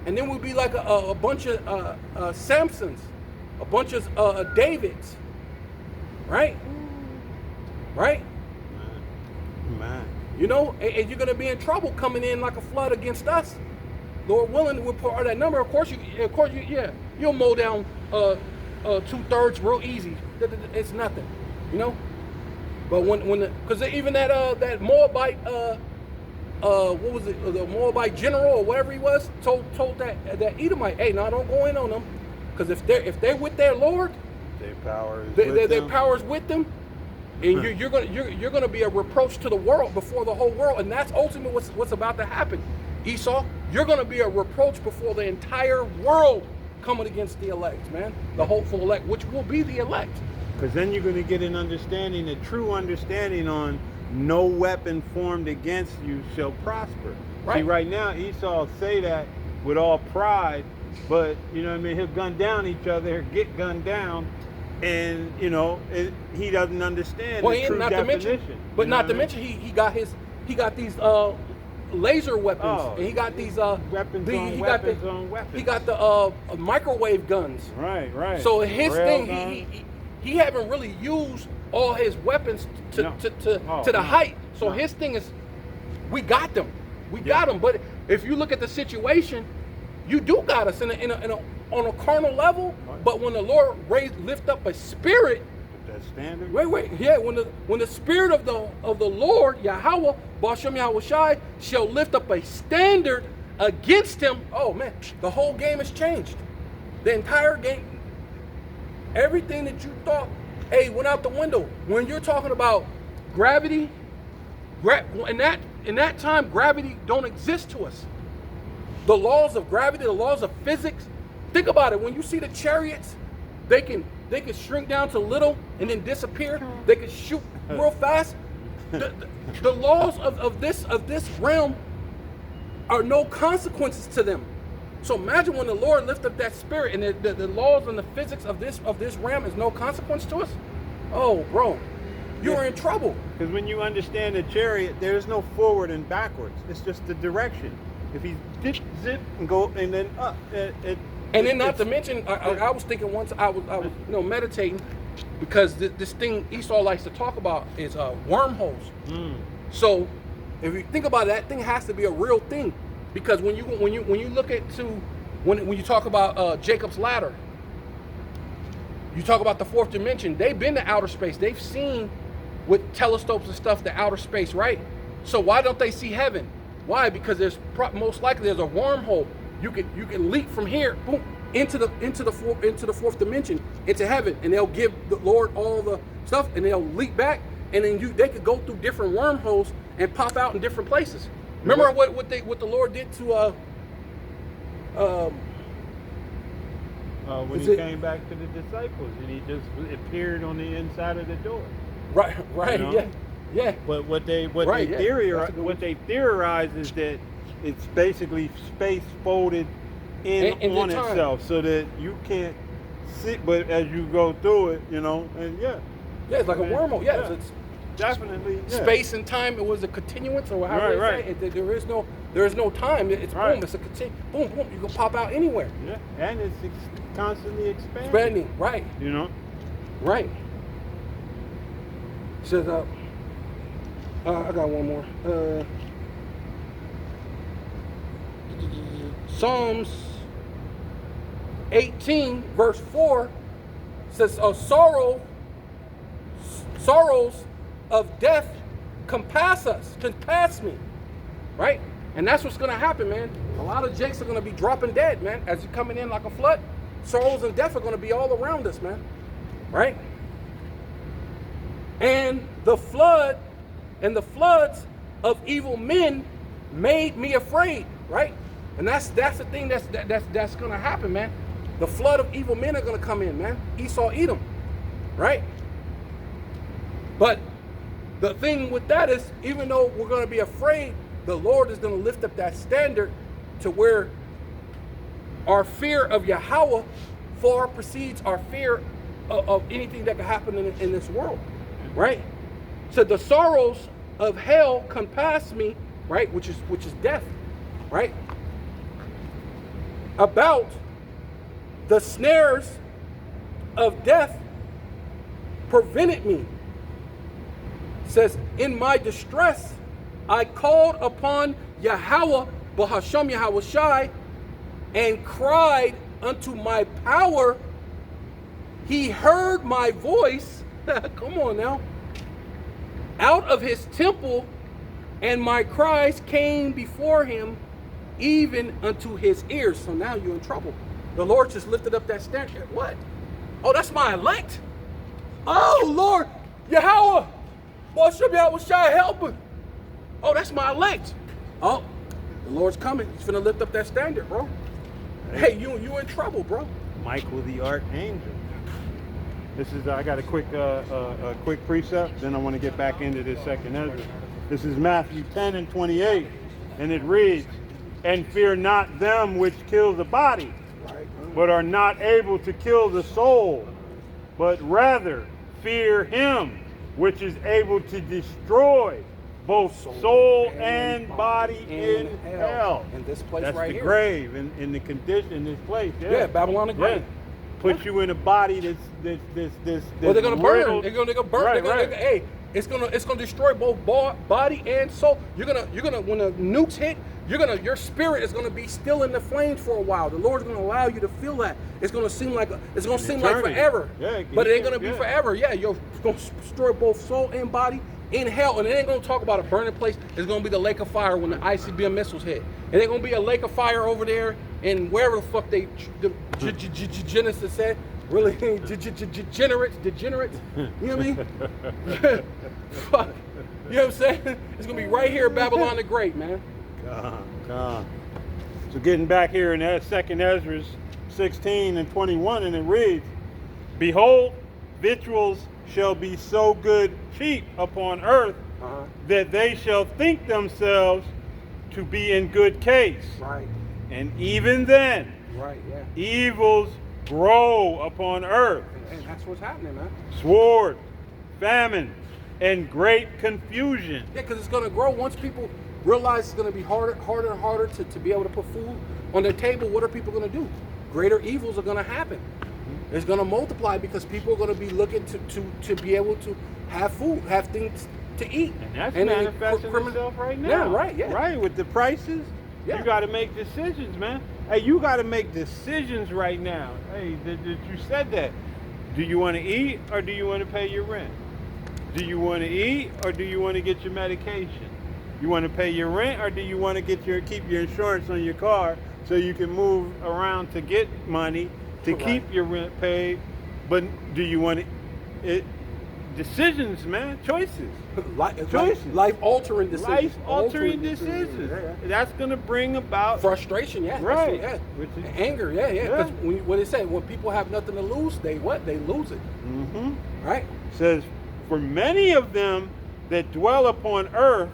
And then we'll be like a bunch of Samsons, a bunch of Davids, right? Right? Man. And you're gonna be in trouble coming in like a flood against us. Lord willing, we're part of that number. Of course, you'll mow down 2/3 real easy. It's nothing, But because even that Moabite, what was it? The Moabite general or whatever he was told that Edomite, hey, no, don't go in on them, because if they're with their Lord, Their power is their with them. power's with them. And you're gonna be a reproach to the world before the whole world, and that's ultimately what's about to happen. Esau, you're gonna be a reproach before the entire world coming against the elect, man. The hopeful elect, which will be the elect. Because then you're going to get an understanding, a true understanding on no weapon formed against you shall prosper. Right. See, right now Esau say that with all pride, but he'll gun down each other, get gunned down, and he doesn't understand the true definition. Not to mention he got these laser weapons, and he got these weapons on weapons. He got the microwave guns. Right. So his Rail thing, guns. he haven't really used all his weapons to the height. So his thing is, we got them. We got them. But if you look at the situation, you do got us on a carnal level. But when the Lord lift up a spirit, that standard. Wait. Yeah, when the spirit of the Lord, Yahweh, Ba'ashem Yahweh Shai, shall lift up a standard against him, oh man, the whole game has changed. The entire game. Everything that you thought, went out the window. When you're talking about gravity, in that time, gravity don't exist to us. The laws of gravity, the laws of physics. Think about it. When you see the chariots, they can shrink down to little and then disappear. They can shoot real fast. The laws of this realm are no consequences to them. So imagine when the Lord lifts up that spirit and the laws and the physics of this realm is no consequence to us. Oh, bro, you're in trouble. Because when you understand the chariot, there is no forward and backwards. It's just the direction. If he zip and go and then up, and then not to mention, I was thinking once I was meditating, because this thing Esau likes to talk about is wormholes. So if you think about it, that thing has to be a real thing, because when you look at when you talk about Jacob's ladder, you talk about the fourth dimension. They've been to outer space. They've seen with telescopes and stuff the outer space, right? So why don't they see heaven? Why? Because there's most likely there's a wormhole. You can leap from here, boom, into the fourth dimension, into heaven, and they'll give the Lord all the stuff, and they'll leap back, and then they could go through different wormholes and pop out in different places. Remember what the Lord did to when he came back to the disciples and he just appeared on the inside of the door. Right, you know? yeah. But what they theorize is that it's basically space folded in on itself, so that you can't see. But as you go through it, and it's like a wormhole. Yeah, it's definitely space and time. It was a continuance, or however they say it. There is no time. It's boom. It's a boom, boom. You can pop out anywhere. Yeah, and it's constantly expanding. Right. Right. It says, I got one more. Psalms 18, verse 4 says, sorrows of death compass me, right? And that's what's going to happen, man. A lot of jakes are going to be dropping dead, man, as you're coming in like a flood. Sorrows and death are going to be all around us, man, right? And the floods of evil men made me afraid, right? And that's the thing that's going to happen, man. The flood of evil men are going to come in, man. Esau, Edom, right? But the thing with that is, even though we're going to be afraid, the Lord is going to lift up that standard to where our fear of Yahweh far precedes our fear of anything that could happen in this world, right? So the sorrows of hell compass me, right? Which is death, right? About the snares of death prevented me. It says, in my distress, I called upon Yahweh, Ba'ashem Yahweh Shai, and cried unto my power. He heard my voice. Come on now. Out of his temple, and my cries came before him, even unto his ears. So now you're in trouble. The Lord just lifted up that standard. What? Oh, that's my elect. Oh, Lord, Yahweh, Ba'ashem Yahweh Shai, help him. Oh, that's my elect. Oh, the Lord's coming. He's finna lift up that standard, bro. Hey, you in trouble, bro. Michael the archangel. This is I got a quick precept. Then I want to get back into this second Ezra. This is Matthew 10 and 28, and it reads, "And fear not them which kill the body, but are not able to kill the soul, but rather fear him which is able to destroy both soul and body in hell." In this place. That's right the here. grave, in the condition, in this place. Yeah, Babylon the Great. Put you in a body that's Well, they're gonna burn. riddled. They're gonna burn. Right. Hey, It's gonna destroy both body and soul. You're gonna when the nukes hit, your spirit is gonna be still in the flames for a while. The Lord's gonna allow you to feel that. It's gonna seem like like eternity. forever. Yeah, but it ain't gonna be yeah. forever. Yeah, you're gonna destroy both soul and body in hell. And it ain't gonna talk about a burning place. It's gonna be the lake of fire when the ICBM missiles hit. It ain't gonna be a lake of fire over there in wherever the fuck the Genesis said. Really, degenerates. You know what I mean? Fuck. You know what I'm saying? It's gonna be right here, Babylon the Great, man. God. So getting back here in that 2nd Ezra 16 and 21, and it reads, "Behold, victuals shall be so good cheap upon earth that they shall think themselves to be in good case. Right. And even then, Right. Yeah. evils grow upon earth, And that's what's happening, man. sword, famine, and great confusion." Yeah, because it's gonna grow once people realize it's gonna be harder and harder to be able to put food on their table. What are people gonna do? Greater evils are gonna happen. It's gonna multiply because people are gonna be looking to be able to have food, have things to eat. And that's then manifesting itself right now. Yeah, right, yeah. Right, with the prices, Yeah. you got to make decisions, man. Hey, you got to make decisions right now. Hey, you said that. Do you want to eat or do you want to pay your rent? Do you want to eat or do you want to get your medication? You want to pay your rent or do you want to keep your insurance on your car so you can move around to get money to Right. keep your rent paid? But do you want to... Decisions, man. Choices. Choices. Life-altering decisions. Life-altering decisions. Yeah, yeah. That's going to bring about... Frustration, yeah. Right. Yeah. Which is- Anger, yeah. Yeah. Because what they say, when people have nothing to lose, they lose it. Mm-hmm. Right? Says, "For many of them that dwell upon earth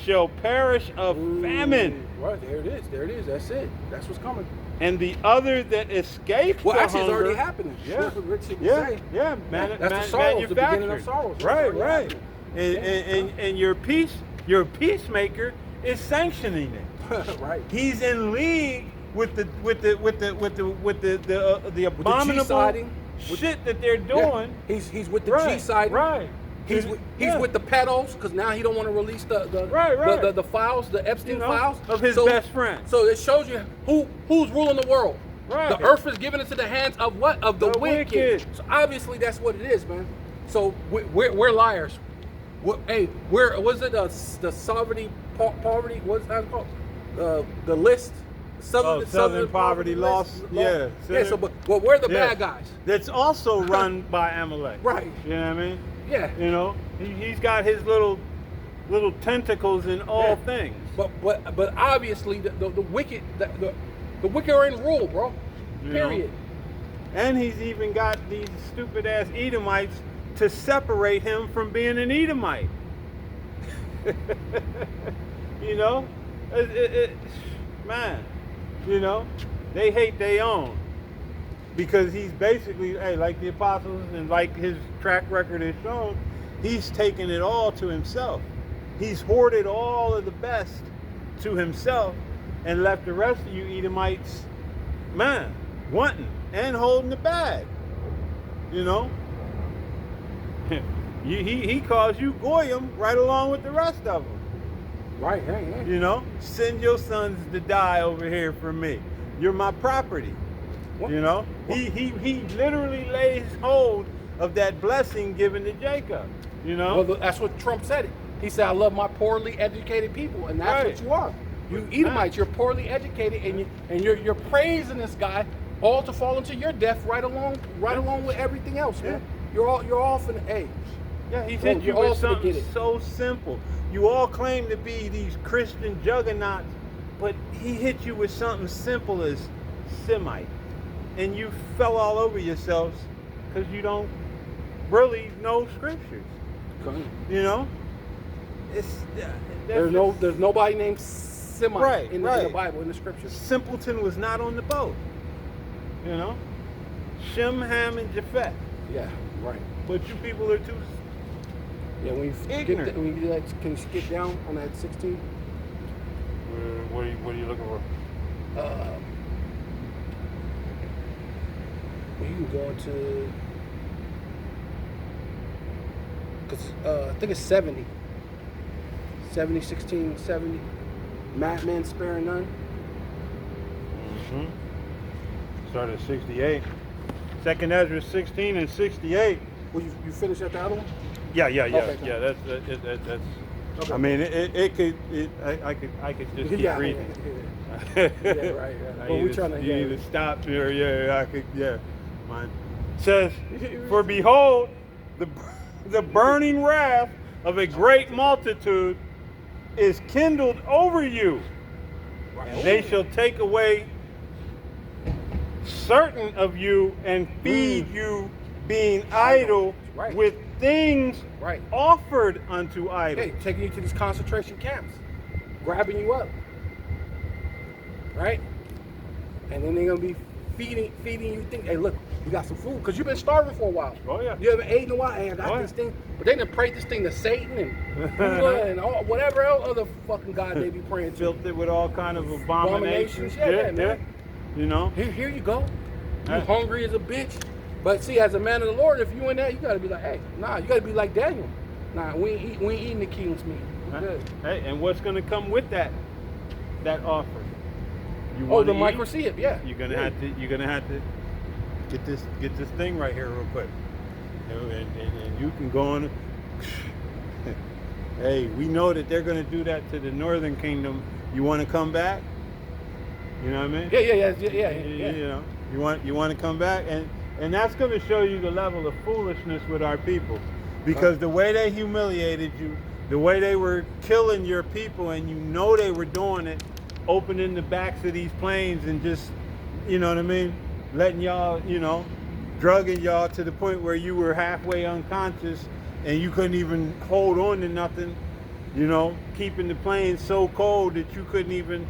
shall perish of famine, Right, there it is. That's it. That's what's coming. and the other that escape Well, the actually, it's hunger." already happening. Yeah. That's what Rich would Yeah, say. yeah. That's the sorrows, the beginning of sorrows. That's Right, already right. happening. And your peacemaker is sanctioning it. Right. He's in league with the abominable G-siding. shit that they're Yeah. doing. He's with the Right, G side. right. He's Yeah. with the pedos because now he don't want to release the Right. the files, the Epstein You know, files of his best friend. So it shows you who's ruling the world. Right. The earth is given into the hands of what? Of the The wicked. wicked. So obviously that's what it is, man. So we're liars. Was it the sovereignty poverty? What's that called? The list. Southern Poverty Lost. Yeah. Yeah. So, but we're the Yeah. bad guys. That's also run by Amalek. Right. You know what I mean? Yeah. You know, he's got his little tentacles in all Yeah. things. But obviously the wicked the wicked are in rule, bro. You Period. know? And he's even got these stupid ass Edomites to separate him from being an Edomite. You know, man. You know, they hate their own because he's basically, hey, like the apostles and like his track record has shown, he's taken it all to himself. He's hoarded all of the best to himself and left the rest of you Edomites, man, wanting and holding the bag. You know, he calls you Goyim right along with the rest of them. Right. Yeah. You know, send your sons to die over here for me. You're my property. What? You know, he literally lays hold of that blessing given to Jacob. You know, Well, that's what Trump said. He said, "I love my poorly educated people," and that's Right. what you are. You Edomites, you're poorly educated, and you're praising this guy, all to fall into your death right along with everything else, man. You're off in the age. yeah, he's Well, hit you're you with all gonna something get it. so simple. You all claim to be these Christian juggernauts, but he hit you with something simple as Semite, and you fell all over yourselves because you don't really know scriptures. You know, There's nobody named Semite Right, in the right. Bible, in the scriptures. Simpleton was not on the boat. You know, Shem, Ham, and Japheth. Yeah, right. But you people are too. Yeah, Ignorant. can you skip down on that 16? What are you looking for? You can go into, I think it's 70. 70, 16, 70. Madmen sparing none. Mm-hmm. Started at 68. Second Ezra 16 and 68. Well, you finished at the other one? Yeah. Okay, Yeah, that's. Okay. I mean, I could just keep Yeah, reading. yeah, right. Well, we trying to. You either stop here, I could, Mine says, for behold, the burning wrath of a great multitude is kindled over you, and they shall take away certain of you and feed you, being idle Right. with things Right. offered unto idols. Hey, taking you to these concentration camps, grabbing you up, right? And then they're gonna be feeding you. Think, hey, look, we got some food because you've been starving for a while. Oh, yeah. You haven't ate in a while. Hey, I got this thing, but they done prayed this thing to Satan and Buddha and all, whatever else other fucking god they be praying to. Filled it with all kind of abominations. Yeah, man. You know. Here you go. You Right. hungry as a bitch. But see, as a man of the Lord, if you in there, you gotta be like, hey, nah, you gotta be like Daniel. Nah, we ain't eating the king's meat. We good. Hey, and what's gonna come with that offer? You Oh, wanna the eat? microscope, yeah. You're gonna have to get this thing right here real quick, and you can go on. Hey, we know that they're gonna do that to the northern kingdom. You want to come back? You know what I mean? Yeah. You know, you want to come back, and that's going to show you the level of foolishness with our people, because the way they humiliated you, the way they were killing your people, and you know they were doing it, opening the backs of these planes and just, you know what I mean, letting y'all, drugging y'all to the point where you were halfway unconscious and you couldn't even hold on to nothing, keeping the plane so cold that you couldn't even,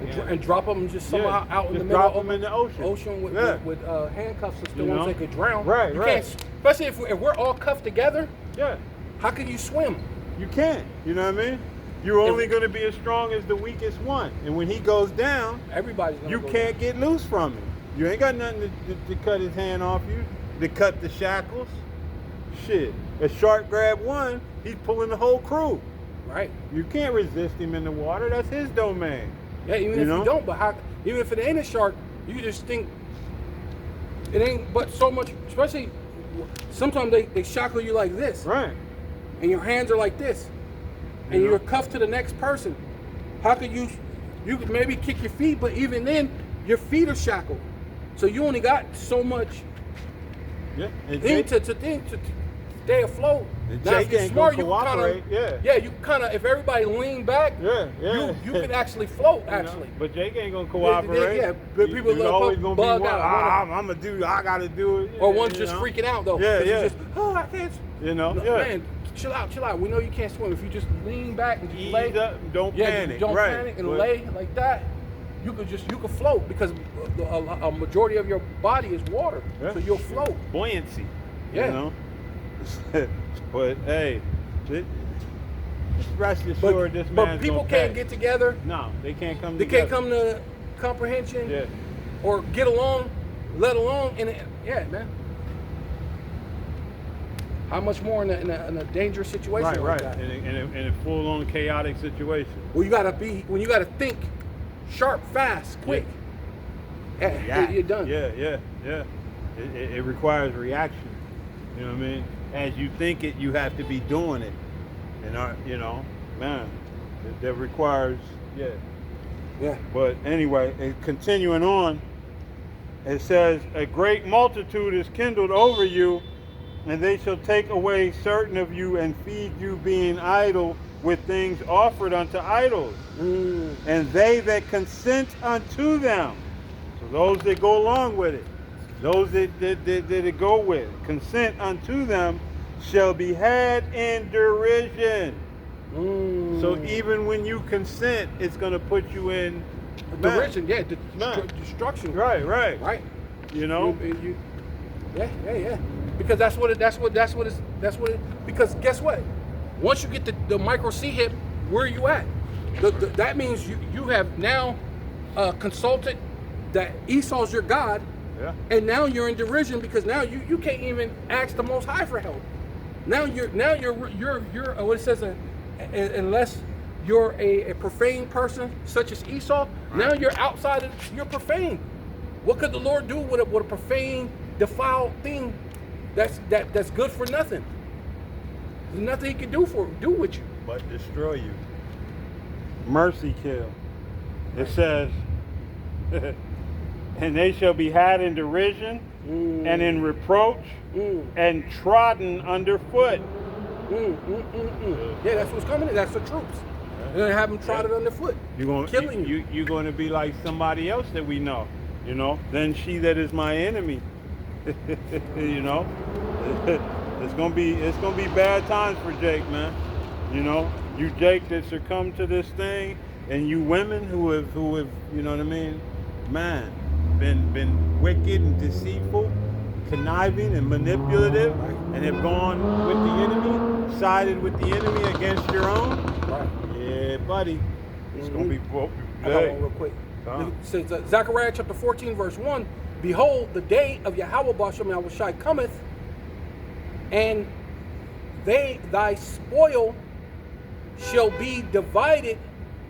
And drop them just somehow out in the middle drop of them in the ocean. with handcuffs and still You ones know? they could drown. Right, you right. Can't, especially if we're all cuffed together. Yeah, How can you swim? you can't. You know what I mean? You're only going to be as strong as the weakest one. And when he goes down, Everybody's gonna you go can't get loose from him. You ain't got nothing to cut his hand off you, to cut the shackles. Shit. A shark grab one, he's pulling the whole crew. down. Right. You can't resist him in the water. That's his domain. Yeah, even if you don't, but how? Even if it ain't a shark, you just think it ain't. But so much, especially sometimes they shackle you like this, Right. and your hands are like this, and Yeah. you're cuffed to the next person. How could you? You could maybe kick your feet, but even then, your feet are shackled. So you only got so much Yeah. And thing Jake- to stay afloat. And Now, Jake if you're ain't smart, gonna you kind cooperate, of yeah. you kind of if everybody lean back, Yeah. you can actually float You know, actually. but Jake ain't gonna cooperate. Yeah, but people There's gonna always gonna be bug one. out. I'm gonna do. I gotta do it. Or one's you just know? freaking out though. Yeah, 'cause yeah. you just, oh, I can't. No, Yeah. Man, chill out. We know you can't swim. If you just lean back and just Ease lay, up, don't panic. Don't right. panic and But- lay like that. You could float because a majority of your body is water, Yeah. so you'll float. buoyancy. Yeah. You know. But hey, rest assured, this But man's people gonna can't pay. get together. No, they can't come. They together. can't come to comprehension Yeah. or get along, let alone. Yeah, man. How much more in a dangerous situation Right, like right. that? In a full-on chaotic situation. Well, you gotta think sharp, fast, quick. Yeah, you're done. Yeah. It requires reaction. You know what I mean? As you think it, you have to be doing it. And man, that requires Yeah. But anyway, continuing on, it says, a great multitude is kindled over you, and they shall take away certain of you and feed you, being idle with things offered unto idols. And they that consent unto them, so those that go along with it, those that go with it, consent unto them, shall be had in derision. So even when you consent, it's going to put you in Derision, yeah, Man. destruction. Right. You know? Yeah. Because that's what it. Because guess what? Once you get the micro C hip, where are you at? That means you have now consulted that Esau's your God, Yeah. And now you're in derision because now you can't even ask the Most High for help. Now you're what it says, unless you're a profane person such as Esau. Now you're outside of, you're profane. What could the Lord do with a profane, defiled thing that's good for nothing? There's nothing He can do with you. But destroy you. Mercy kill. It says, and they shall be had in derision and in reproach and trodden underfoot. Yeah, that's what's coming. That's the troops. They're gonna have them trotted underfoot, killing you. You're going to be like somebody else that we know. You know, then she that is my enemy. You know, it's gonna be bad times for Jake, man. You know, you Jake that succumbed to this thing, and you women who have you know what I mean, man, been wicked and deceitful, conniving and manipulative, and have gone with the enemy, sided with the enemy against your own. Right. Yeah, buddy, it's gonna be broke. I got one real quick. It says Zechariah chapter 14 verse 1. Behold, the day of Yahweh Bashem Yahushai cometh, and thy spoil shall be divided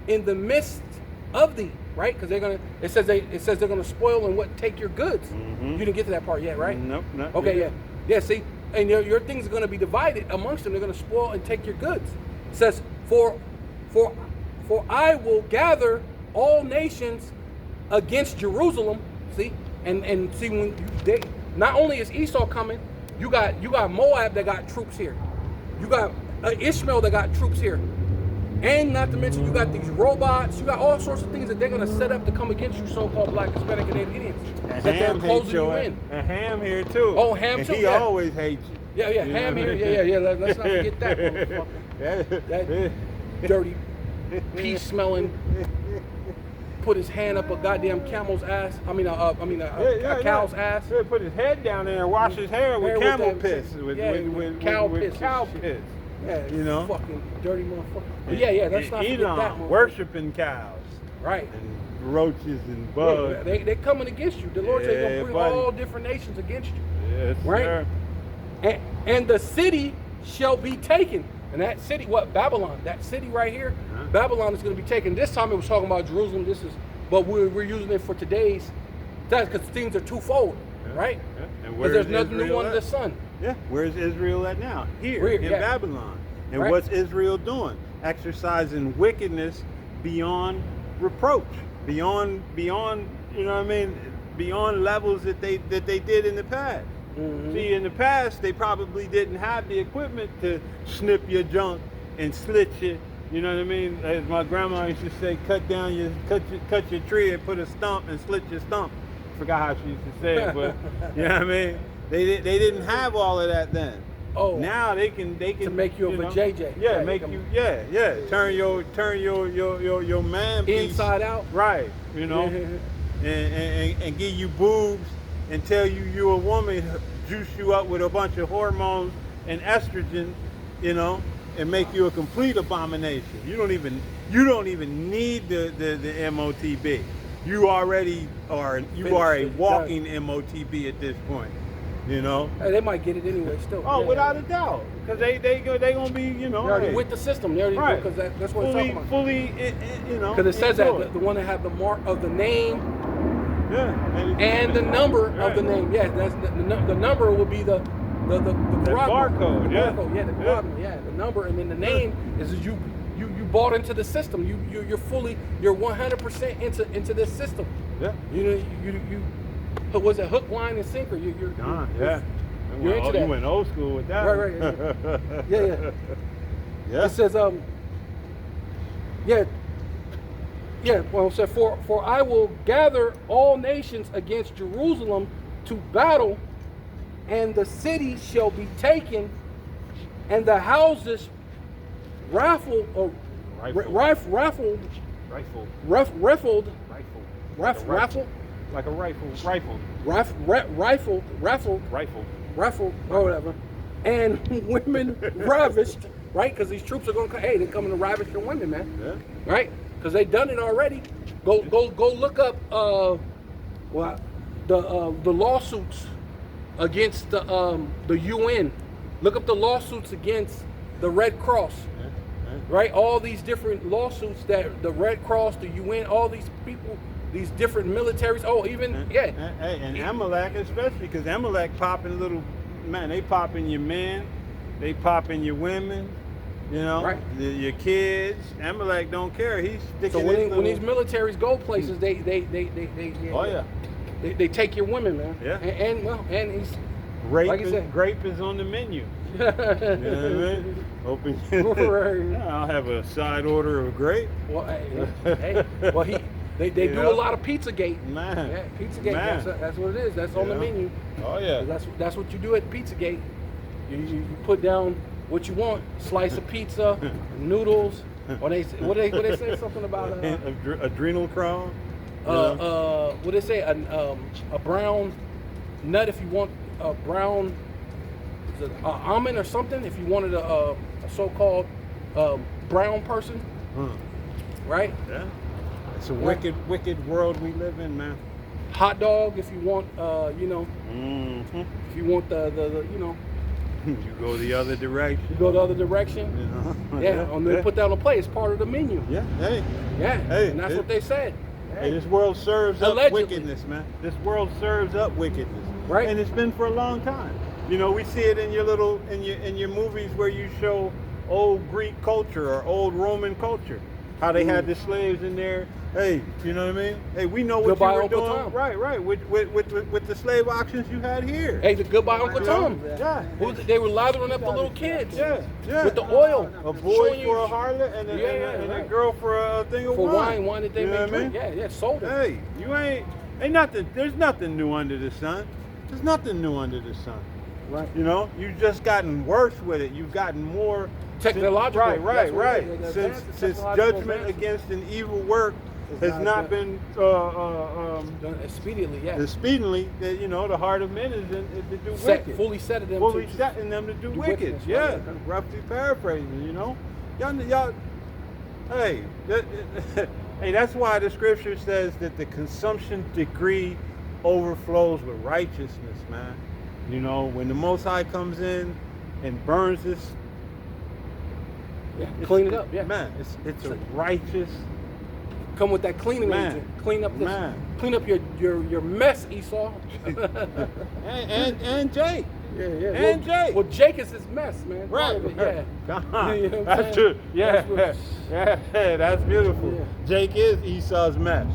in the midst of thee. Right? Because it says they're gonna spoil and take your goods. You didn't get to that part yet, right? Nope. Not Okay, yet. yeah. See, and your things are gonna be divided amongst them. They're gonna spoil and take your goods. It says, for I will gather all nations against Jerusalem. See, and see when they, not only is Esau coming, you got Moab that got troops here. You got Ishmael that got troops here. And not to mention, you got these robots. You got all sorts of things that they're going to set up to come against you, so-called Black, Hispanic, and Native Indians. And that they're Ham closing hates you your in. And Ham here too. Oh, Ham and too, He yeah. always hates you. Yeah, You know Ham what I here. mean? Yeah. Let's not forget that motherfucker. That dirty, pea-smelling, put his hand up a goddamn camel's ass. A cow's ass. He put his head down there and wash his hair with camel that- piss. With cow piss and cow shit. piss. Yeah, You know? fucking dirty motherfucker. But yeah, let's not forget that Edom, motherfucker. worshiping cows. Right. And roaches and bugs. They're coming against you. The Lord said He's Yeah, going to bring buddy. all different nations against you. Yes, Right? sir. And the city shall be taken. And that city, what? Babylon. That city right here, Babylon is going to be taken. This time it was talking about Jerusalem. But we're using it for today's, because things are twofold, right? Yeah. And Because there's nothing Israel new under at? the sun. Yeah, where's Israel at now? Here in Babylon. And Right. what's Israel doing? Exercising wickedness beyond reproach, beyond you know what I mean, beyond levels that they did in the past. See, in the past they probably didn't have the equipment to snip your junk and slit you. You know what I mean? As my grandma used to say, cut your tree and put a stump and slit your stump. Forgot how she used to say it, but you know what I mean? They didn't have all of that then. Oh, Now they can to make you a know, JJ. Yeah, make you turn your man piece inside out. right, you know, and give you boobs and tell you you're a woman, juice you up with a bunch of hormones and estrogen, you know, and make you a complete abomination. You don't even need the MOTB. You already are a walking MOTB at this point. You know. Hey, they might get it anyway still. Oh, Yeah. without a doubt, because they gonna be, you know, They're already hey, with the system. They already right. because that's what it's talking about. fully, you know. Because it says that into the one that have the mark of the name yeah, and the number right. of the name. Yeah, that's the number will be the barcode. Yeah, barcode, yeah, the barcode, yeah, the number, and then the name is you bought into the system. You're 100% into this system. Yeah. You was it hook, line, and sinker? You're yeah. You're into that. You went old school with that. Right. Yeah. Yeah. It says well, it said, for I will gather all nations against Jerusalem to battle, and the city shall be taken, and the houses raffled, Rifled. Like a rifle. or whatever, and women ravished, right? Because these troops are going to, they're coming to ravish your women, man. Yeah. Right? Because they done it already. Go look up. the lawsuits against the UN. Look up the lawsuits against the Red Cross. Right, all these different lawsuits that the Red Cross, the UN, all these people, these different militaries. Oh, even and Amalek especially, because Amalek popping little man, they popping your men, they popping your women, you know, right. Your kids. Amalek don't care. He's sticking. So when these militaries go places, they oh yeah, they take your women, man. Yeah, and he's rape. Like you said. Grape is on the menu. You know what I mean? Open. Right. I'll have a side order of grape. Well, hey, well they do a lot of Pizzagate. Man. Yeah, Pizzagate. Man. That's what it is. That's on the menu. Oh yeah. That's what you do at Pizzagate. You put down what you want: slice of pizza, noodles. Or they say something about adrenal crown. What they say a brown nut if you want a brown almond or something if you wanted a so-called brown person, right? Yeah, it's a wicked world we live in, man. Hot dog if you want, if you want the you go the other direction. You go the other direction. You know? Yeah, and they put that on play. It's part of the menu. Yeah, hey. Yeah, hey, and that's what they said. Hey, this world serves Allegedly. up wickedness, man. This world serves up wickedness, right? And it's been for a long time. You know, we see it in your movies where you show old Greek culture or old Roman culture, how they had the slaves in there. Hey, you know what I mean? Hey, we know what Goodbye, you were Uncle doing. Tom. Right. With the slave auctions you had here. Hey, the Goodbye Uncle Tom. Yeah. They were lathering up the little kids. Yeah. With the oil. A boy for a harlot and a girl for a thing of wine. Wine that they made drink. Yeah, sold it. Hey, you ain't nothing. There's nothing new under the sun. There's nothing new under the sun. Right. You know, you've just gotten worse with it. You've gotten more technological. Right. Since judgment against an evil work has not been done expediently. Yeah. Expediently, you know, the heart of men is to do wicked. Fully setting them. Fully setting them to do wicked. Yeah. Roughly paraphrasing. You know, y'all. Hey, hey, that's why the scripture says that the consumption degree overflows with righteousness, man. You know, when the Most High comes in and burns this, clean it up. Yeah, man, it's a righteous. Come with that cleaning agent. Clean up this. Clean up your mess, Esau. and Jake. Yeah. And Jake. Well, Jake is his mess, man. Right. Yeah. Come on. You know That's true. Yeah. That's beautiful. Yeah. Jake is Esau's mess.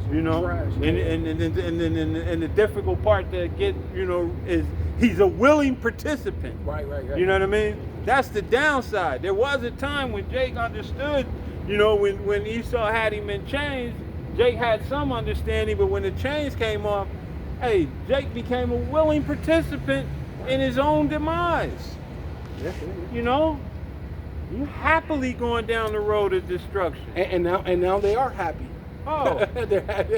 You know, trash, and the difficult part to get, you know, is he's a willing participant. Right. You know what I mean? That's the downside. There was a time when Jake understood, you know, when Esau had him in chains, Jake had some understanding, but when the chains came off, hey, Jake became a willing participant in his own demise. You know? You happily going down the road of destruction. And now they are happy. Oh, They're happy.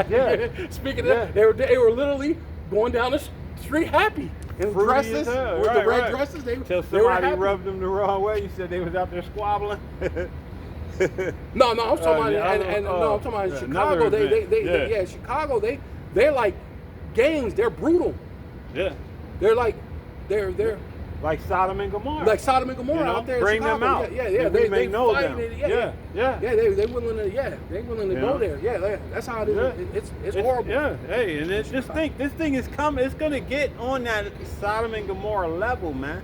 Yeah. Speaking of that, they were literally going down the street happy in Fruity dresses as hell. with Right, the red right. dresses. Till They were somebody happy. rubbed them the wrong way. You said they was out there squabbling. No, I'm talking about I'm talking about in Chicago. They Chicago. They're like gangs. They're brutal. Yeah. They're like they're Like Sodom and Gomorrah. like Sodom and Gomorrah You know, out there. bring in Chicago. them out. Yeah. That we may know fighting them. it. Yeah. They willing to. Yeah, they willing to You go know? there. Yeah, that's how it is. Yeah. It's horrible. Yeah. Hey, and just think, this thing is coming. It's gonna get on that Sodom and Gomorrah level, man.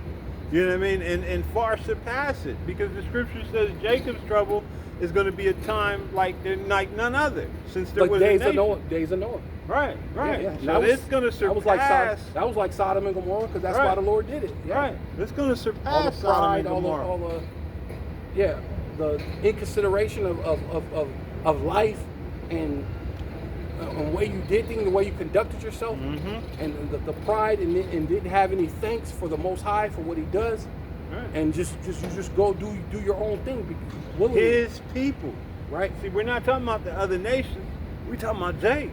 You know what I mean? And far surpass it, because the scripture says Jacob's trouble is going to be a time like none other since there was days a nation. of Noah. Right. Yeah. So it's going to surpass. That was like Sodom and Gomorrah, because that's Right. why the Lord did it. Yeah. Right. It's going to All surpass the Sodom pride, and Gomorrah. all the the inconsideration of life and the way you did things, the way you conducted yourself, and the pride, and didn't have any thanks for the Most High for what He does, Right. and you just go do your own thing. Willingly. His people. Right. See, we're not talking about the other nations. We're talking about Jake.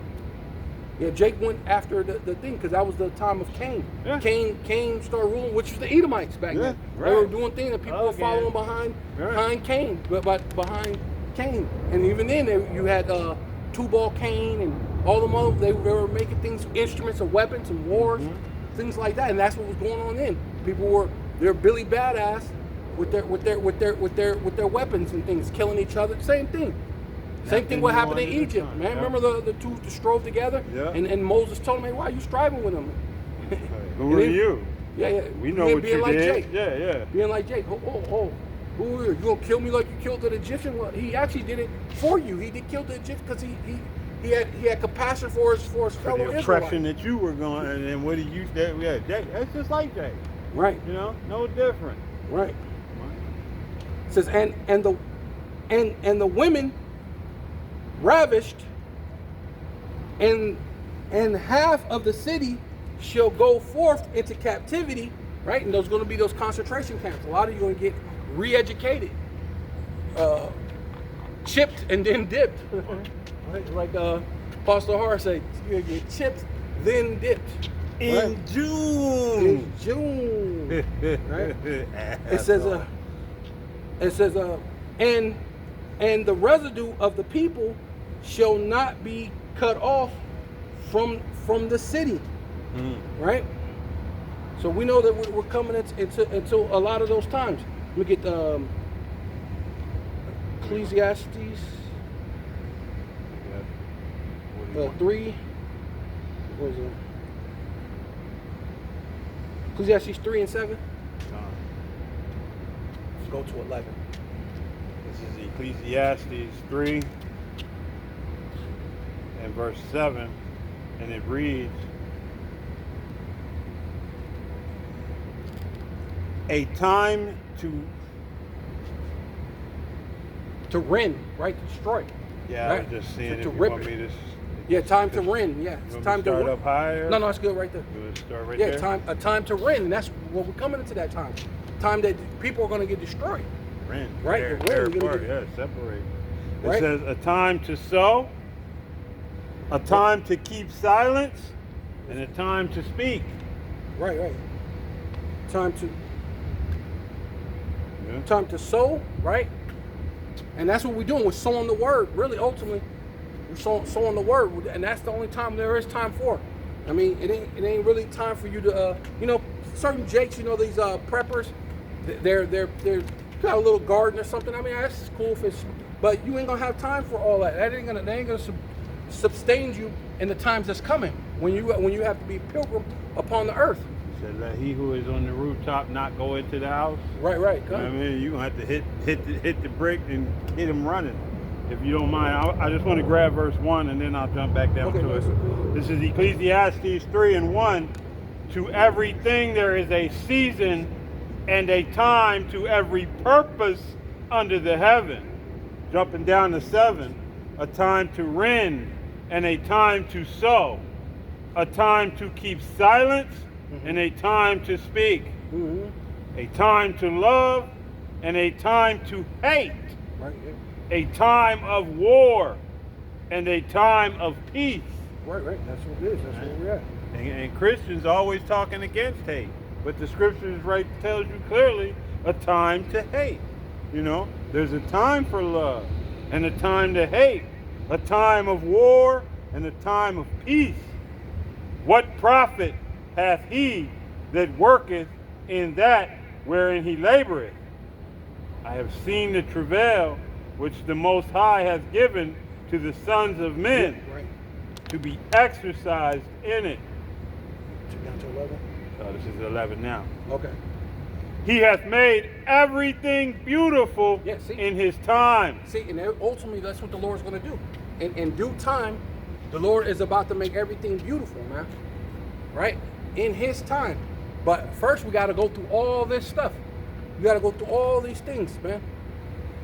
Yeah, Jake went after the thing, because that was the time of Cain. Yeah. Cain started ruling, which was the Edomites back then. Right. They were doing things, and people were Again. following Right. behind Cain, but behind Cain. And even then, you had Tubal Cain all the other, they were making things, instruments and weapons and wars, Mm-hmm. things like that, and that's what was going on then. They're Billy Badass with their weapons and things, killing each other. Same thing. Same thing what happened in Egypt, man. Yeah. Remember the two strove together? Yeah. And Moses told him, hey, why are you striving with them? Who are you? Yeah. We know what being you like did. Jake. Yeah. Being like Jake. Oh. Who are you? You gonna kill me like you killed the Egyptian? Well, he actually did it for you. He did kill the Egyptian because he had compassion for his For fellow the oppression Israelites. that you were going, and then what do you? Yeah, Jake. That's just like Jake. Right. You know, no different. Right. It says and the women ravished, and half of the city shall go forth into captivity, right? And there's going to be those concentration camps. A lot of you are going to get re-educated, chipped and then dipped, right? Like Pastor Har said, you're going to get chipped then dipped. In Right? June. In June, right? It says, and the residue of the people shall not be cut off from the city, right? So we know that we're coming into a lot of those times. Let me get Ecclesiastes 3. What is it? Ecclesiastes 3 and 7. Let's go to 11. This is Ecclesiastes 3 and verse 7, and it reads, a time To rend, right? To destroy. Yeah, right? I was just seeing to if you rip want it. me to. Yeah, time to rend. Yeah, it's You want me time to start rend. up higher. No, it's good right there. You want to start right Yeah, there. a time to rend, and that's what we're coming into that time. Time that people are going to get destroyed. Rend. Right, Tear, the tear rend, you're gonna apart. Yeah, separate. It Right. says a time to sow, a time to keep silence, and a time to speak. Right. Time Yeah. to sow, right? And that's what we're doing. We're sowing the word. Really, ultimately, we're sowing the word, and that's the only time there is time for. I mean, it ain't really time for you to, certain jakes. These preppers, they're got a little garden or something. I mean, that's cool if it's, but you ain't gonna have time for all that. They ain't gonna sustain you in the times that's coming when you have to be pilgrim upon the earth. Said, let he who is on the rooftop not go into the house. Right. You know what I mean, you're going to have to hit the brick and hit him running. If you don't mind, I just want to grab verse 1 and then I'll jump back down Okay, to it. This is Ecclesiastes 3 and 1. To everything there is a season and a time to every purpose under the heaven. Jumping down to 7. A time to rend and a time to sow. A time to keep silence and a time to speak. Mm-hmm. A time to love and a time to hate. Right. A time of war and a time of peace. Right. That's what it is. That's where we're at. And Christians always talking against hate. But the scriptures tells you clearly a time to hate. There's a time for love and a time to hate. A time of war and a time of peace. What profit hath he that worketh in that wherein he laboreth? I have seen the travail which the Most High hath given to the sons of men, Right. to be exercised in it. Down to 11. Oh, this is 11 now. Okay. He hath made everything beautiful Yeah, see? in his time. See, and ultimately, that's what the Lord's going to do. In due time, the Lord is about to make everything beautiful, man. Right? In His time. But first, we got to go through all this stuff. You got to go through all these things, man.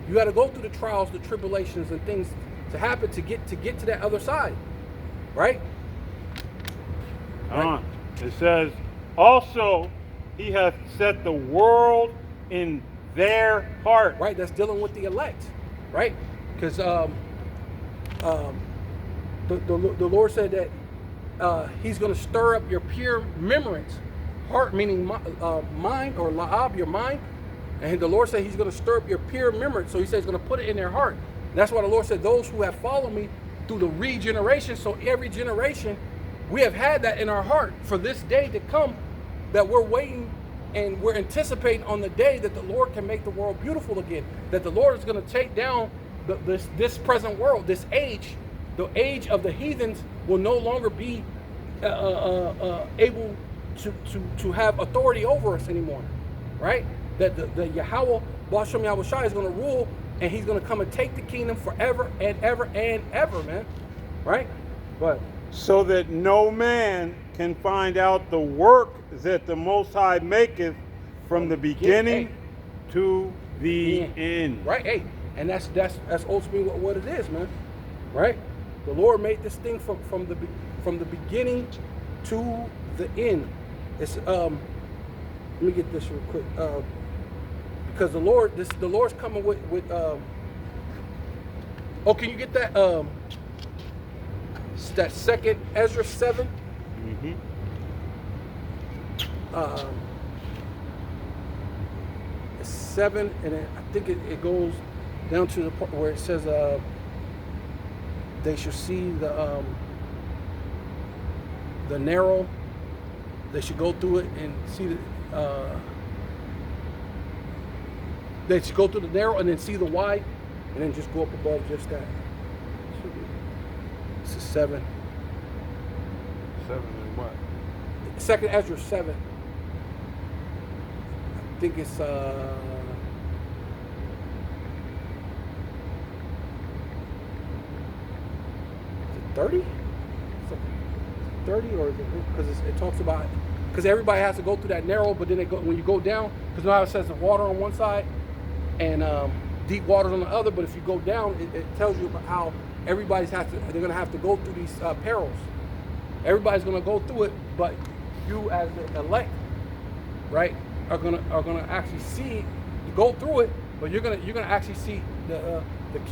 You got to go through the trials, the tribulations, and things to happen to get to that other side. Right? It says, also he hath set the world in their heart. Right? That's dealing with the elect. Right? Because the Lord said that He's going to stir up your pure remembrance, heart meaning mind, or la'ab, your mind. And the Lord said He's going to stir up your pure remembrance. So He says He's going to put it in their heart. And that's why the Lord said, those who have followed me through the regeneration. So every generation, we have had that in our heart for this day to come, that we're waiting and we're anticipating on the day that the Lord can make the world beautiful again, that the Lord is going to take down this present world, this age. The age of the heathens will no longer be able to have authority over us anymore, right? That the Yahweh Ba'ashem Yahweh Shai is going to rule, and he's going to come and take the kingdom forever and ever and ever, man, right? But so that no man can find out the work that the Most High maketh from the beginning to the end. Right, hey, and that's ultimately what it is, man, right? The Lord made this thing from the beginning to the end. It's let me get this real quick, because the Lord's coming with oh, can you get that that second Ezra 7? Mm-hmm. 7, and I think it goes down to the part where it says they should see the narrow. They should go through it and see the. They should go through the narrow and then see the wide, and then just go up above just that. This is 7. 7 and what? Second Ezra 7. I think it's 30? 30, or because it talks about, because everybody has to go through that narrow, but then when you go down, because now it says the water on one side and deep waters on the other, but if you go down, it tells you about how they're going to have to go through these perils. Everybody's going to go through it, but you as the elect, right, are gonna actually see, you go through it, but you're gonna actually see you're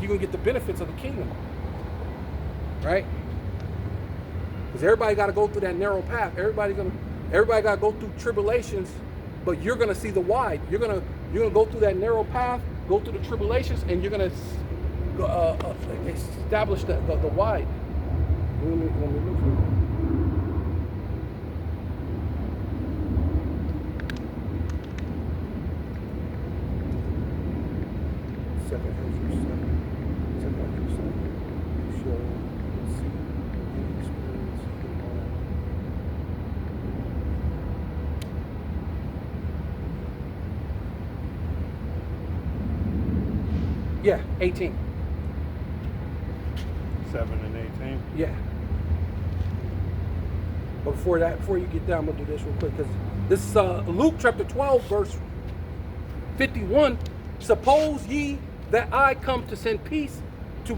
gonna get the benefits of the kingdom, right? Because everybody got to go through that narrow path. Everybody got to go through tribulations, but you're gonna see the wide. You're gonna go through that narrow path, go through the tribulations, and you're gonna establish the wide. When we look for it. Yeah, 18. 7 and 18? Yeah. But before you get down, I'm going to do this real quick, because this is Luke chapter 12, verse 51. Suppose ye that I come to send peace, to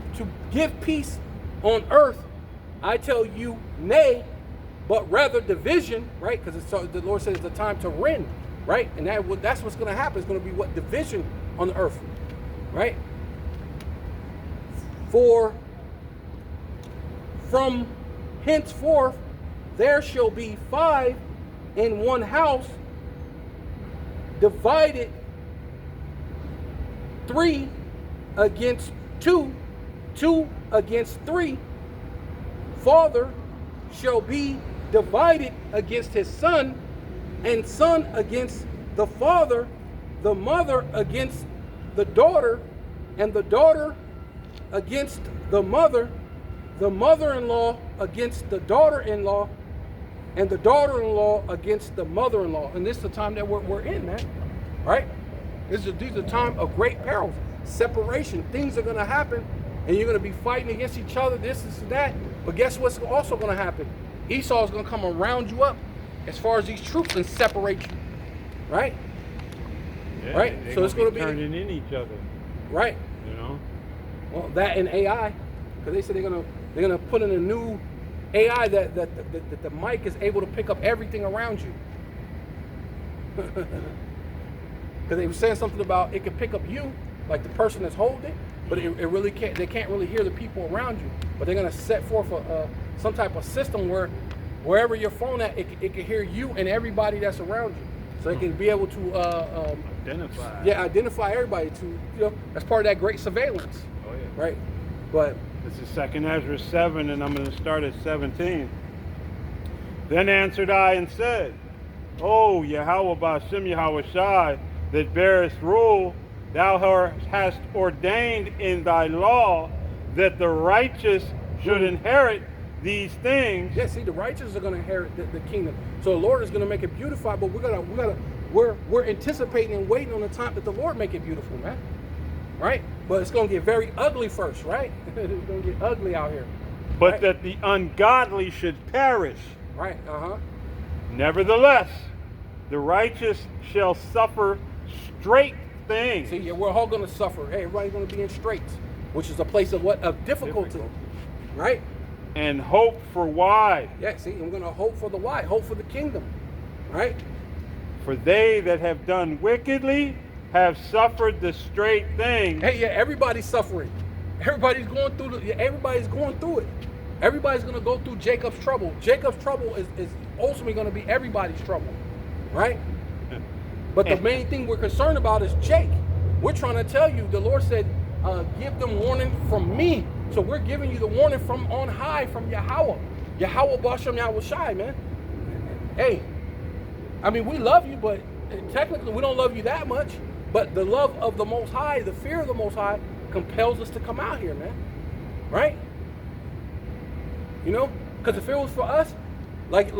give peace on earth. I tell you, nay, but rather division, right? Because the Lord says it's the time to rend, right? And that's what's going to happen. It's going to be what? Division on the earth, right? For from henceforth there shall be 5 in one house, divided 3 against 2, 2 against 3. Father shall be divided against his son, and son against the father, the mother against the daughter, and the daughter against the mother-in-law against the daughter-in-law, and the daughter-in-law against the mother-in-law. And this is the time that we're in, man. Right? These are the time of great perils, separation. Things are going to happen, and you're going to be fighting against each other, this and that. But guess what's also going to happen? Esau is going to come and round you up as far as these troops and separate you. Right? Yeah, right? So it's going to be turning in each other. Right. You know? Well, that and AI, because they said they're gonna put in a new AI that the mic is able to pick up everything around you. Because they were saying something about it could pick up you, like the person that's holding it, but it really can't. They can't really hear the people around you. But they're gonna set forth some type of system where wherever your phone at, it can hear you and everybody that's around you. So it can be able to identify. Yeah, identify everybody. That's part of that great surveillance. Oh yeah. Right, but This is 2nd Ezra 7, and I'm going to start at 17. Then answered I and said, O Yahweh Ba'ashem Yahweh Shai, that bearest rule, thou hast ordained in thy law that the righteous should inherit these things. Yeah, see, the righteous are going to inherit the kingdom. So the Lord is going to make it beautified, but we're anticipating and waiting on the time that the Lord make it beautiful, man. Right? But it's going to get very ugly first, right? It's going to get ugly out here. But right? that the ungodly should perish. Right, Nevertheless, the righteous shall suffer straight things. See, yeah, we're all going to suffer. Hey, everybody's going to be in straits, which is a place of what? Of difficulty. Right? And hope for wide. Yeah, see, I'm going to hope for the wide, hope for the kingdom. Right? For they that have done wickedly have suffered the straight thing. Hey, yeah, everybody's suffering. Everybody's going through everybody's going through it. Everybody's going to go through Jacob's trouble. Jacob's trouble is ultimately going to be everybody's trouble. Right? But the main thing we're concerned about is Jake. We're trying to tell you, the Lord said, give them warning from me. So we're giving you the warning from on high, from Yahweh. Yahweh Ba'ashem Yahweh Shai, man. Hey, I mean, we love you, but technically we don't love you that much. But the love of the Most High, the fear of the Most High, compels us to come out here, man. Right? You know? Because if it was for us, like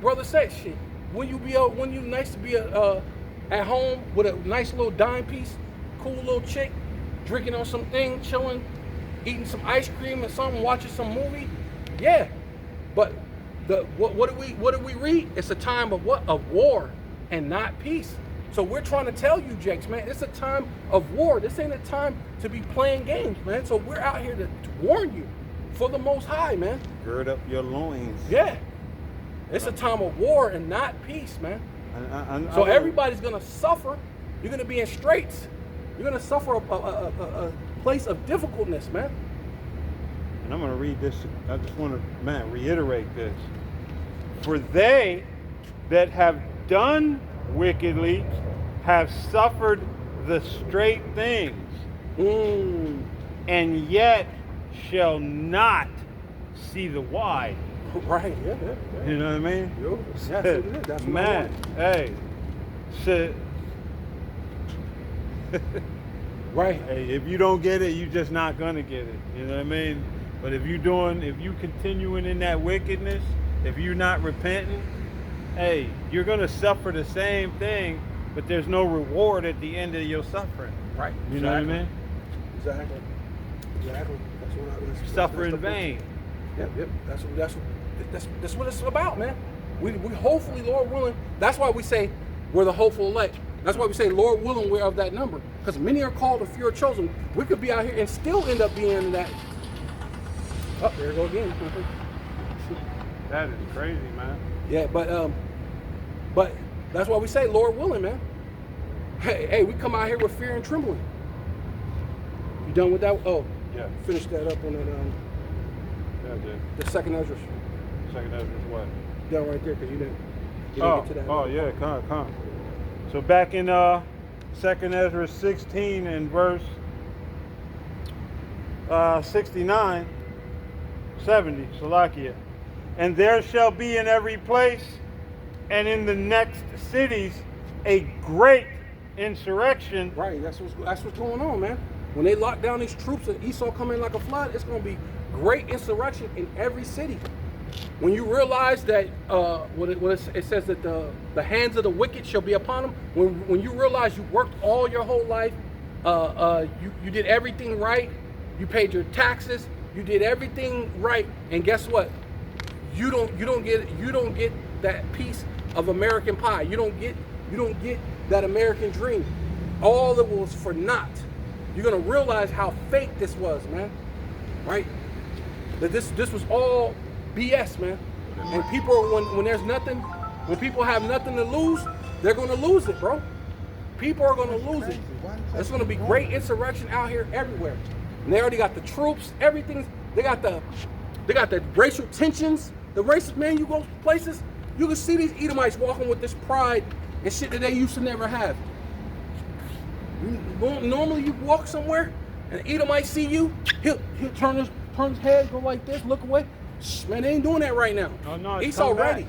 brother said, shit, when you nice to be at home with a nice little dime piece, cool little chick, drinking on some thing, chilling, eating some ice cream and something, watching some movie, yeah. But what do we read? It's a time of what? Of war and not peace. So we're trying to tell you, Jakes, man, it's a time of war. This ain't a time to be playing games, man. So we're out here to warn you for the Most High, man. Gird up your loins. Yeah. It's a time of war and not peace, man. So everybody's going to suffer. You're going to be in straits. You're going to suffer a place of difficultness, man. And I'm going to read this. I just want to, reiterate this. For they that have done wickedly have suffered the straight things, and yet shall not see the wide. Right, yeah. You know what I mean? Yeah, that's what man, hey, shit. Right. Hey, if you don't get it, you just not gonna get it. You know what I mean? But if you continuing in that wickedness, if you're not repenting, hey, you're gonna suffer the same thing, but there's no reward at the end of your suffering. Right. You know what I mean? Exactly. Suffer in vain. Yep. That's what it's about, man. We hopefully, Lord willing. That's why we say we're the hopeful elect. That's why we say, Lord willing, we're of that number. Because many are called, a few are chosen. We could be out here and still end up being in that. Oh, there we go again. That is crazy, man. Yeah, but that's why we say, Lord willing, man. Hey, we come out here with fear and trembling. You done with that? Oh, yeah. Finish that up on that. The 2nd Ezra. 2nd Ezra is what? Down right there, because you didn't get to that. Oh yeah, come. So back in 2nd Ezra 16 and verse 69, 70, Salakia. And there shall be in every place and in the next cities a great insurrection. Right, that's what's going on, man. When they lock down these troops and Esau come in like a flood, it's going to be great insurrection in every city. When you realize that it says that the hands of the wicked shall be upon them, when you realize you worked all your whole life, you did everything right, you paid your taxes, you did everything right, and guess what? You don't get that piece of American pie. You don't get that American dream. All of it was for naught. You're gonna realize how fake this was, man. Right? That this was all BS, man. And people, when there's nothing, when people have nothing to lose, they're gonna lose it, bro. People are gonna lose it. There's gonna be great insurrection out here everywhere. And they already got the troops, everything. They got the racial tensions. The racist, man, you go places, you can see these Edomites walking with this pride and shit that they used to never have. Normally you walk somewhere and an Edomite see you, he'll turn his turn his head, go like this, look away. Man, they ain't doing that right now. Oh, no, it's Esau come back. ready.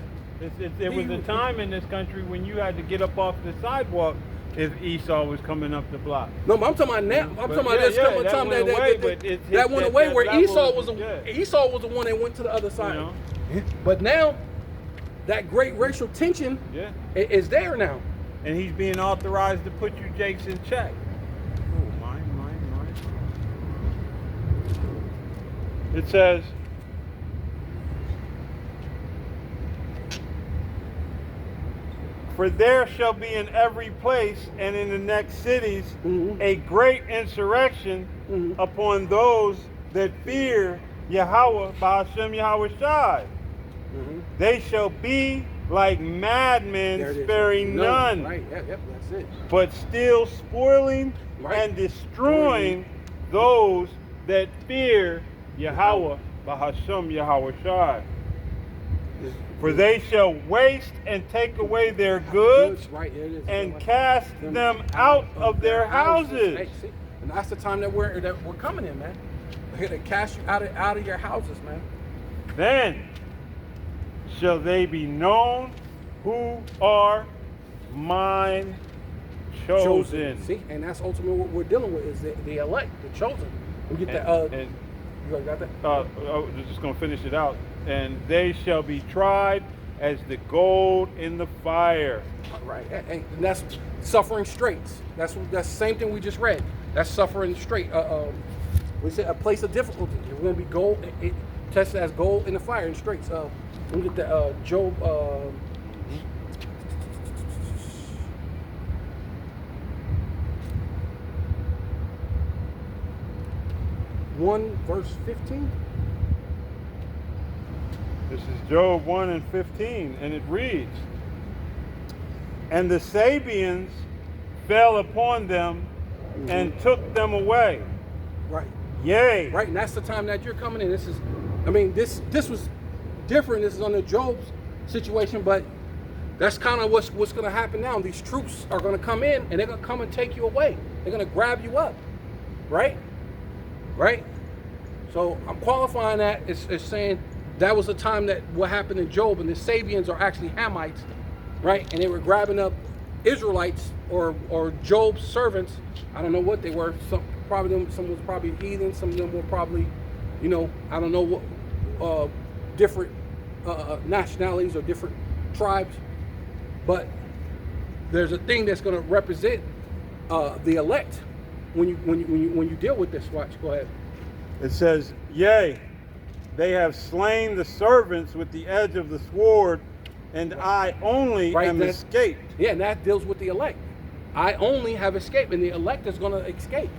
There was a time in this country when you had to get up off the sidewalk if Esau was coming up the block. No, but I'm talking about now. I'm talking about this that time went away, but that went away where that Esau was- was yeah. Esau was the one that went to the other side. You know? But now, that great racial tension Yeah. is there now. And he's being authorized to put you Jakes in check. Oh, my. It says, for there shall be in every place and in the next cities Mhm. a great insurrection Mhm. upon those that fear Yahweh, Ba'ashem Yahweh Shai. Mhm. They shall be like madmen, There it is. sparing none, Right, yep, that's it. but still spoiling Right. and destroying those that fear Yahweh, Ba'ashem Yahweh Shai. For they shall waste and take away their goods Right, there it is. and cast them out of their houses. Hey, see? And that's the time that we're coming in, man. They're gonna cast you out of your houses, man. Then shall they be known who are mine chosen. See, and that's ultimately what we're dealing with is the elect, the chosen. We get that. And You got that? I was just going to finish it out. And they shall be tried as the gold in the fire. Right, and that's suffering straits. That's the same thing we just read. That's suffering straight. We said a place of difficulty. It's going to be gold. It tested as gold in the fire and straits. Let me get the Job. 1 verse 15. This is Job 1 and 15, and it reads, and the Sabians fell upon them and took them away. Right. Yea. Right, and that's the time that you're coming in. This is, I mean, this was different. This is under Job's situation, but that's kind of what's going to happen now. These troops are going to come in, and they're going to come and take you away. They're going to grab you up, right? Right. So I'm qualifying that as saying that was the time that what happened in Job, and the Sabians are actually Hamites, right? And they were grabbing up Israelites or Job's servants. I don't know what they were. Some was probably heathen. Some of them were probably, I don't know what different nationalities or different tribes. But there's a thing that's going to represent the elect when you deal with this. Watch. Go ahead. It says, yea, they have slain the servants with the edge of the sword, and I only am escaped. Yeah, and that deals with the elect. I only have escaped, and the elect is going to escape.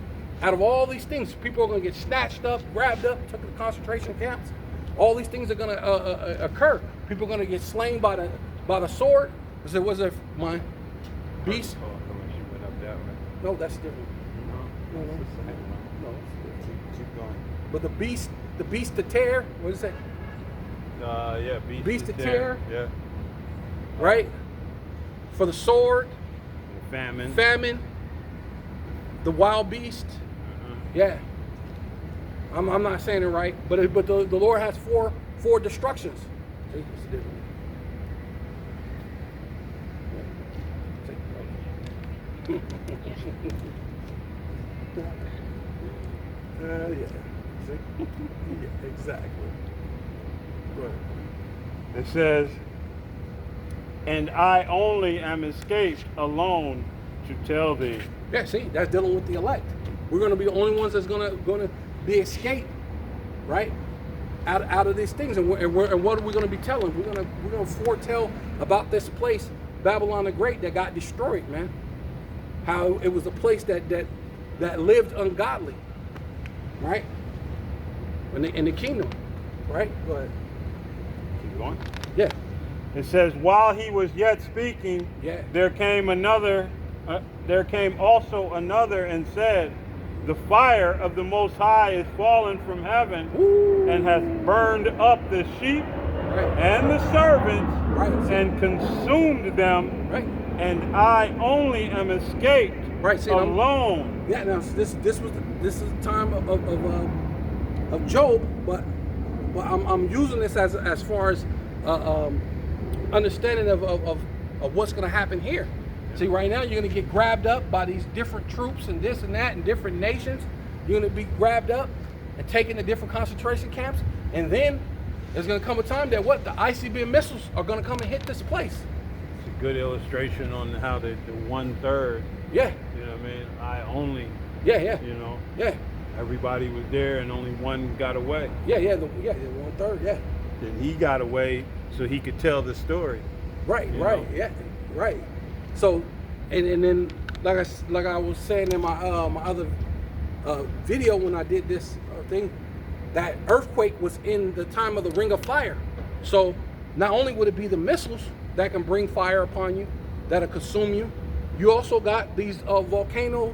Out of all these things, people are going to get snatched up, grabbed up, taken to concentration camps. All these things are going to occur. People are going to get slain by the sword. Was it my beast? No, that's different. No. Keep going. But the beast to tear. What is that? Yeah, Beast to tear. Yeah. Right. For the sword. Famine. The wild beast. Yeah. I'm not saying it right, but the Lord has four destructions. See, it's different. Yeah. See? Yeah, exactly. Go ahead. It says, and I only am escaped alone to tell thee. Yeah, see, that's dealing with the elect. We're going to be the only ones that's going to be escaped, right? Out of these things, and what are we going to be telling? We're going to foretell about this place, Babylon the Great, that got destroyed, man. How it was a place that lived ungodly, right? In the kingdom, right? Go ahead. Keep going. Yeah. It says, while he was yet speaking, Yeah. there came also another and said, the fire of the Most High is fallen from heaven. Ooh. And hath burned up the sheep Right. and the servants Right. and consumed them. Right. And I only am escaped Right. See, alone. yeah. Now this is the time of of Job, but I'm using this as far as understanding of what's going to happen here. See, right now you're going to get grabbed up by these different troops and this and that and different nations. You're going to be grabbed up and taken to different concentration camps, and then there's going to come a time that the ICBM missiles are going to come and hit this place. It's a good illustration on how the 1/3. Yeah. You know what I mean? I only. Yeah. You know. Yeah. Everybody was there, and only one got away. Yeah. The 1/3. Yeah. Then he got away so he could tell the story. Right. You Right. know? Yeah. Right. So, and then like I was saying in my my other video when I did this thing, that earthquake was in the time of the Ring of Fire. So not only would it be the missiles that can bring fire upon you, that'll consume you, you also got these volcano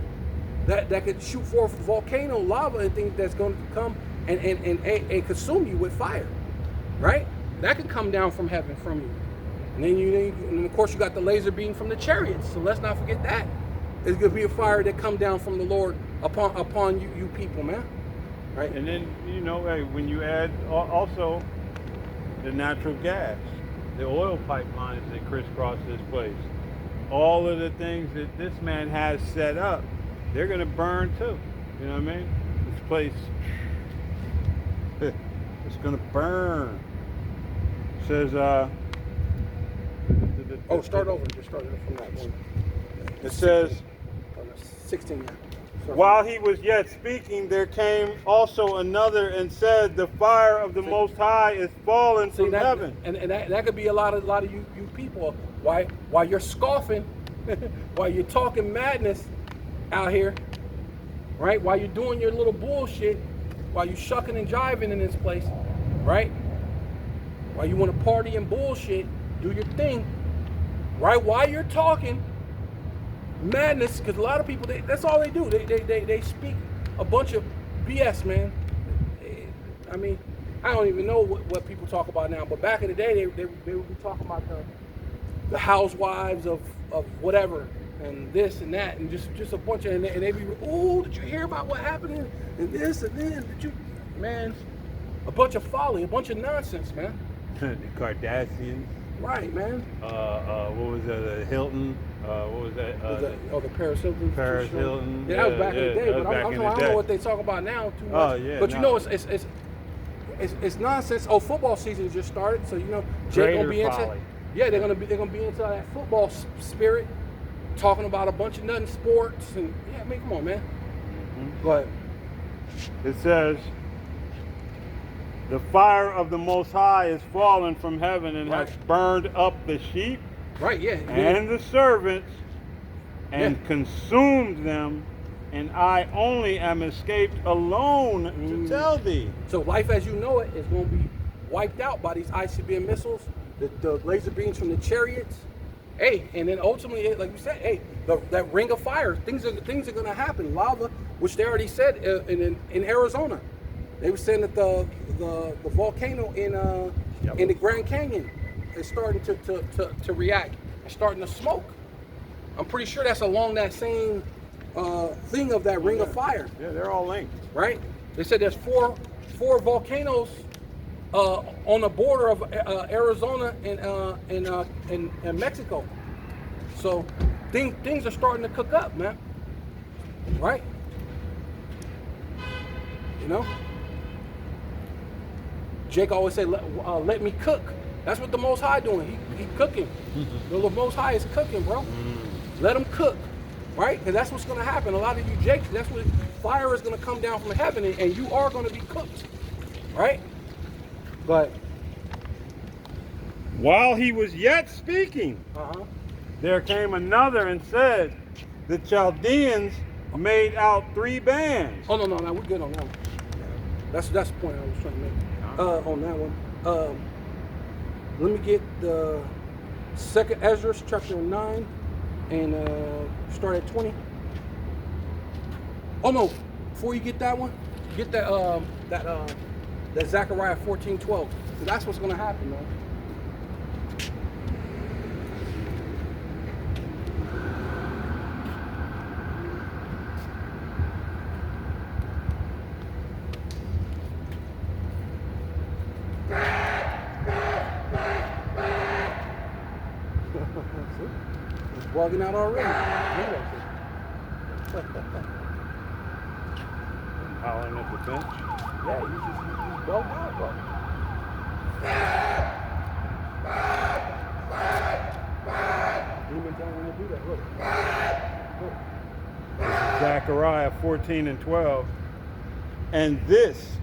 that could shoot forth volcano lava and things that's going to come and consume you with fire, right? That can come down from heaven from you. And then and of course you got the laser beam from the chariots. So let's not forget that. It's going to be a fire that come down from the Lord upon you people, man. Right? And then, you know, hey, when you add also the natural gas, the oil pipelines that crisscross this place, all of the things that this man has set up, they're going to burn too. You know what I mean? This place, it's going to burn. It says, start over. Just start it from that one. It says, 16, yeah. while he was yet speaking, there came also another and said, the fire of the Most High is fallen from heaven. And that could be a lot of you people. While you're scoffing, while you're talking madness out here, right? While you're doing your little bullshit, while you're shucking and jiving in this place, right? While you want to party and bullshit, do your thing, right? While you're talking madness, because a lot of people, that's all they do. They speak a bunch of BS, man. I mean, I don't even know what people talk about now, but back in the day, they would be talking about the housewives of whatever, and this and that, and just a bunch of, and they be, oh, did you hear about what happened, and this and then, did you, man, a bunch of folly, a bunch of nonsense, man. The Kardashians. Right, man. What was that? Hilton. What was that? The Paris Hilton. Paris Hilton. Yeah, that was back in the day. But I don't know what they talk about now too much. Oh yeah. But you know, it's nonsense. Oh, football season just started, so you know, Jake gonna be into. Yeah, they're gonna be into that football spirit, talking about a bunch of nothing sports and yeah, I mean, come on, man. Mm-hmm. Go ahead. It says, the fire of the Most High is fallen from heaven and has burned up the sheep, right? Yeah, and the servants, and consumed them, and I only am escaped alone to tell thee. So life as you know it is going to be wiped out by these ICBM missiles, the laser beams from the chariots. Hey, and then ultimately, like we said, hey, that ring of fire, things are going to happen. Lava, which they already said in Arizona. They were saying that the volcano in the Grand Canyon is starting to react and starting to smoke. I'm pretty sure that's along that same thing of that ring of fire. Yeah, they're all linked. Right? They said there's four volcanoes on the border of Arizona and Mexico. So things are starting to cook up, man. Right? You know? Jake always said, let me cook. That's what the Most High doing. He cooking. The Most High is cooking, bro. Let him cook, right? Because that's what's going to happen. A lot of you Jakes, that's what fire is going to come down from heaven, and you are going to be cooked, right? But while he was yet speaking, there came another and said, the Chaldeans made out 3 bands. Oh no, we're good on that one. That's the point I was trying to make. On that one. Let me get the 2nd Ezra chapter 9 and start at 20. Oh no, before you get that one, get that Zechariah 14:12. So that's what's gonna happen, man. bugging out already. Hollering at the bench. Yeah, you bugged out, bro. Demons don't want to do that. Look. Zechariah 14 and 12. And this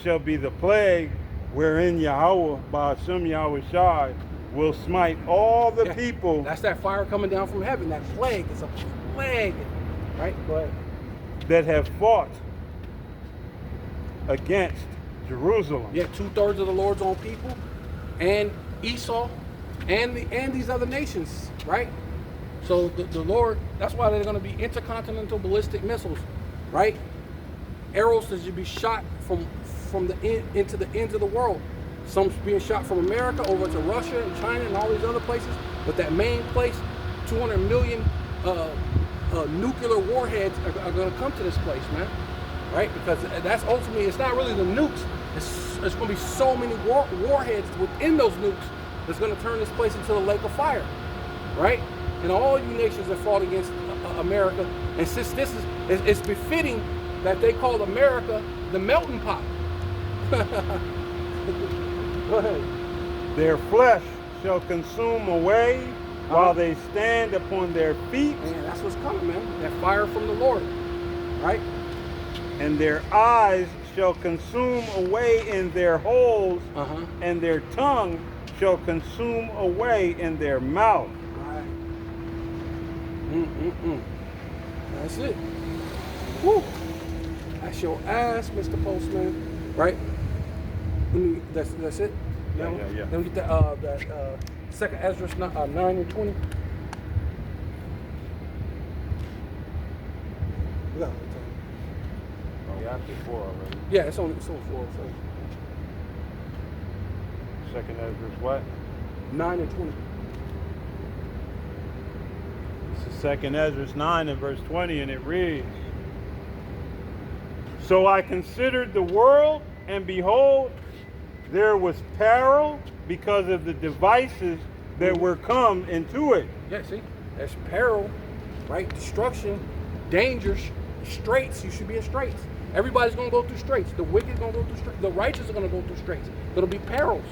shall be the plague wherein Yahweh, Ba'ashem Yahweh Shai, will smite all the people. That's that fire coming down from heaven. That plague is a plague. Right? Go ahead. That have fought against Jerusalem. Yeah, 2/3 of the Lord's own people, and Esau, and these other nations, right? So the Lord, that's why they're going to be intercontinental ballistic missiles, right? Arrows that should be shot from the into the ends of the world. Some being shot from America over to Russia and China and all these other places, but that main place, 200 million nuclear warheads are going to come to this place, man. Right? Because that's ultimately, it's not really the nukes. It's going to be so many warheads within those nukes that's going to turn this place into a lake of fire. Right? And all you nations that fought against America, and since this is, it's befitting that they called America the melting pot. Go ahead. Their flesh shall consume away while they stand upon their feet. Man, that's what's coming, man. That fire from the Lord. Right? And their eyes shall consume away in their holes, and their tongue shall consume away in their mouth. Right. That's it. Woo. That's your ass, Mr. Postman. Right? That's it. Yeah. Then we get that second Ezra 9 and 20. We got it. Yeah, after 4 already. Yeah, it's on 4. So. Second Ezra's what? 9 and 20. This is Second Ezra's 9 and verse 20, and it reads, So I considered the world, and behold, there was peril because of the devices that were come into it. Yeah, see? There's peril, right? Destruction, dangers, straits. You should be in straits. Everybody's going to go through straits. The wicked going to go through straits. The righteous are going to go through straits. It'll be perils,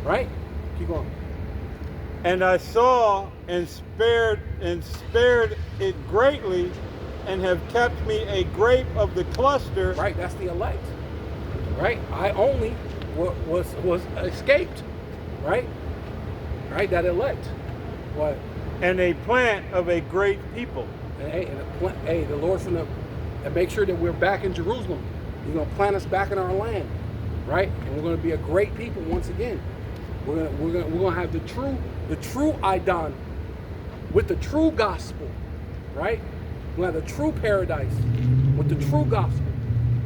right? Keep going. And I saw and spared it greatly, and have kept me a grape of the cluster. Right, that's the elect. Right? I only was escaped. Right? Right, that elect. What? And a plant of a great people. Hey, the Lord's gonna make sure that we're back in Jerusalem. He's gonna plant us back in our land, right? And we're gonna be a great people once again. We're gonna have the true Idon with the true gospel, right? We'll have the true paradise with the true gospel.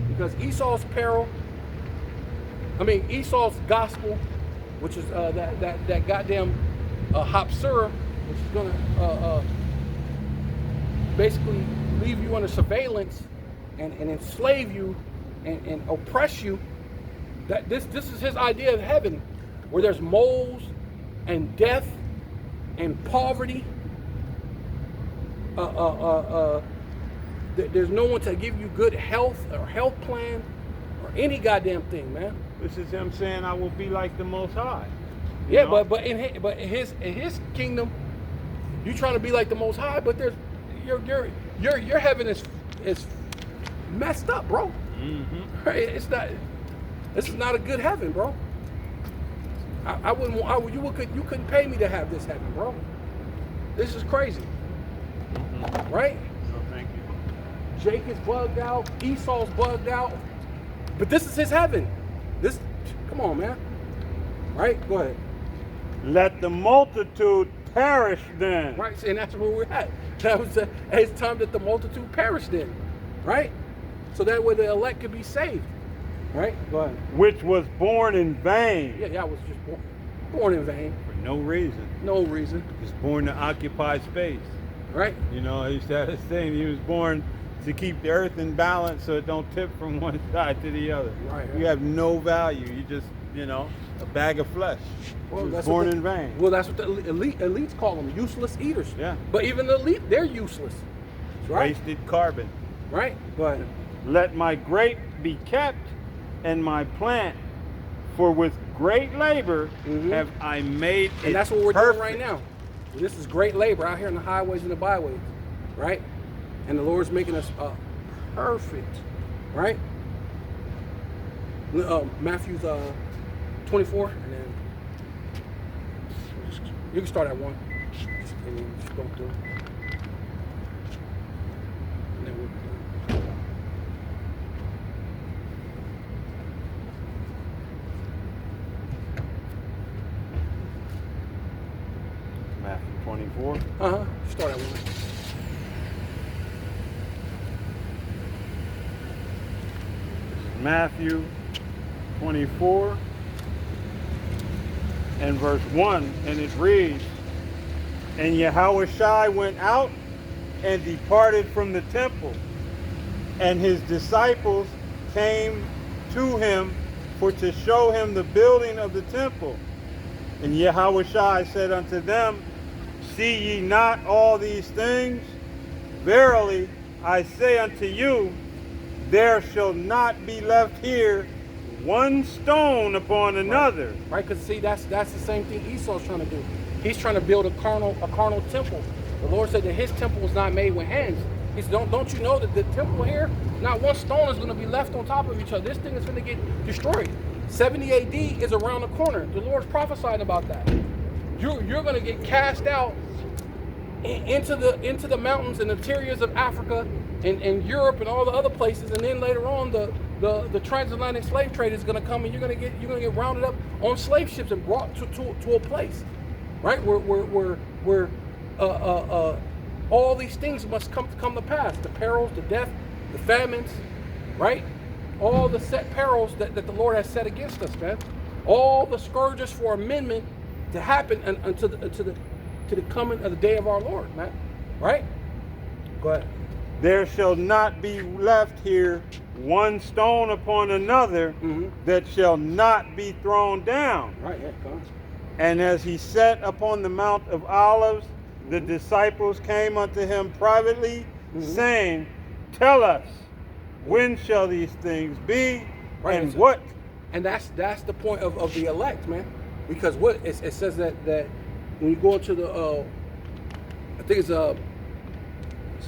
Because Esau's gospel, which is that goddamn Hapsura, which is gonna basically leave you under surveillance and enslave you and oppress you. That this is his idea of heaven, where there's moles and death and poverty. There's no one to give you good health or health plan or any goddamn thing, man. This is him saying, "I will be like the Most High." Yeah, but in his kingdom, you trying to be like the Most High, but there's your heaven is messed up, bro. Mm-hmm. Right? It's not. This is not a good heaven, bro. You couldn't pay me to have this heaven, bro. This is crazy, right? No, thank you. Jacob's bugged out, Esau's bugged out, but this is his heaven. Come on, man. Right? Go ahead. Let the multitude perish then. Right, and that's where we're at. It's time that the multitude perished then, right? So that way the elect could be saved, right? Go ahead. Which was born in vain. Yeah, I was just born in vain. For no reason. No reason, Just born to occupy space. right? You know, he said his thing. He was born to keep the earth in balance so it don't tip from one side to the other. Right. You have no value. a bag of flesh. Well, He was that's born what in vain. Well, that's what the elites call them, useless eaters. Yeah. But even the elite, they're useless. Right? Wasted carbon. Right? But Let my grape be kept and my plant, for with great labor have I made it and that's what we're perfect. doing right now. This is great labor out here in the highways and the byways, right? And the Lord's making us perfect, right? Matthew 24, and then you can start at 1. And then just go through. And then we'll be done. Matthew 24. Start at 1. Matthew 24 and verse 1, and it reads, And Yahushua went out and departed from the temple, and his disciples came to him for to show him the building of the temple. And Yahushua said unto them, See ye not all these things? Verily I say unto you, there shall not be left here one stone upon another. Right? Because see, that's the same thing Esau's trying to do. He's trying to build a carnal temple. The Lord said that his temple was not made with hands. He said, don't you know that the temple here, not one stone is going to be left on top of each other. This thing is going to get destroyed. 70 AD is around the corner. The Lord's prophesied about that. You're going to get cast out into the mountains and interiors of Africa and Europe and all the other places, and then later on the transatlantic slave trade is going to come, and you're going to get rounded up on slave ships and brought to a place, right? Where all these things must come to pass: the perils, the death, the famines, right? All the set perils that the Lord has set against us, man. All the scourges for amendment to happen until the coming of the day of our Lord, man. Right? Go ahead. There shall not be left here one stone upon another that shall not be thrown down. Right, yeah, come on. And as he sat upon the Mount of Olives, the disciples came unto him privately, saying, Tell us, when shall these things be, Right, and so- what? And that's the point of the elect, man. Because what it says that when you go into the I think it's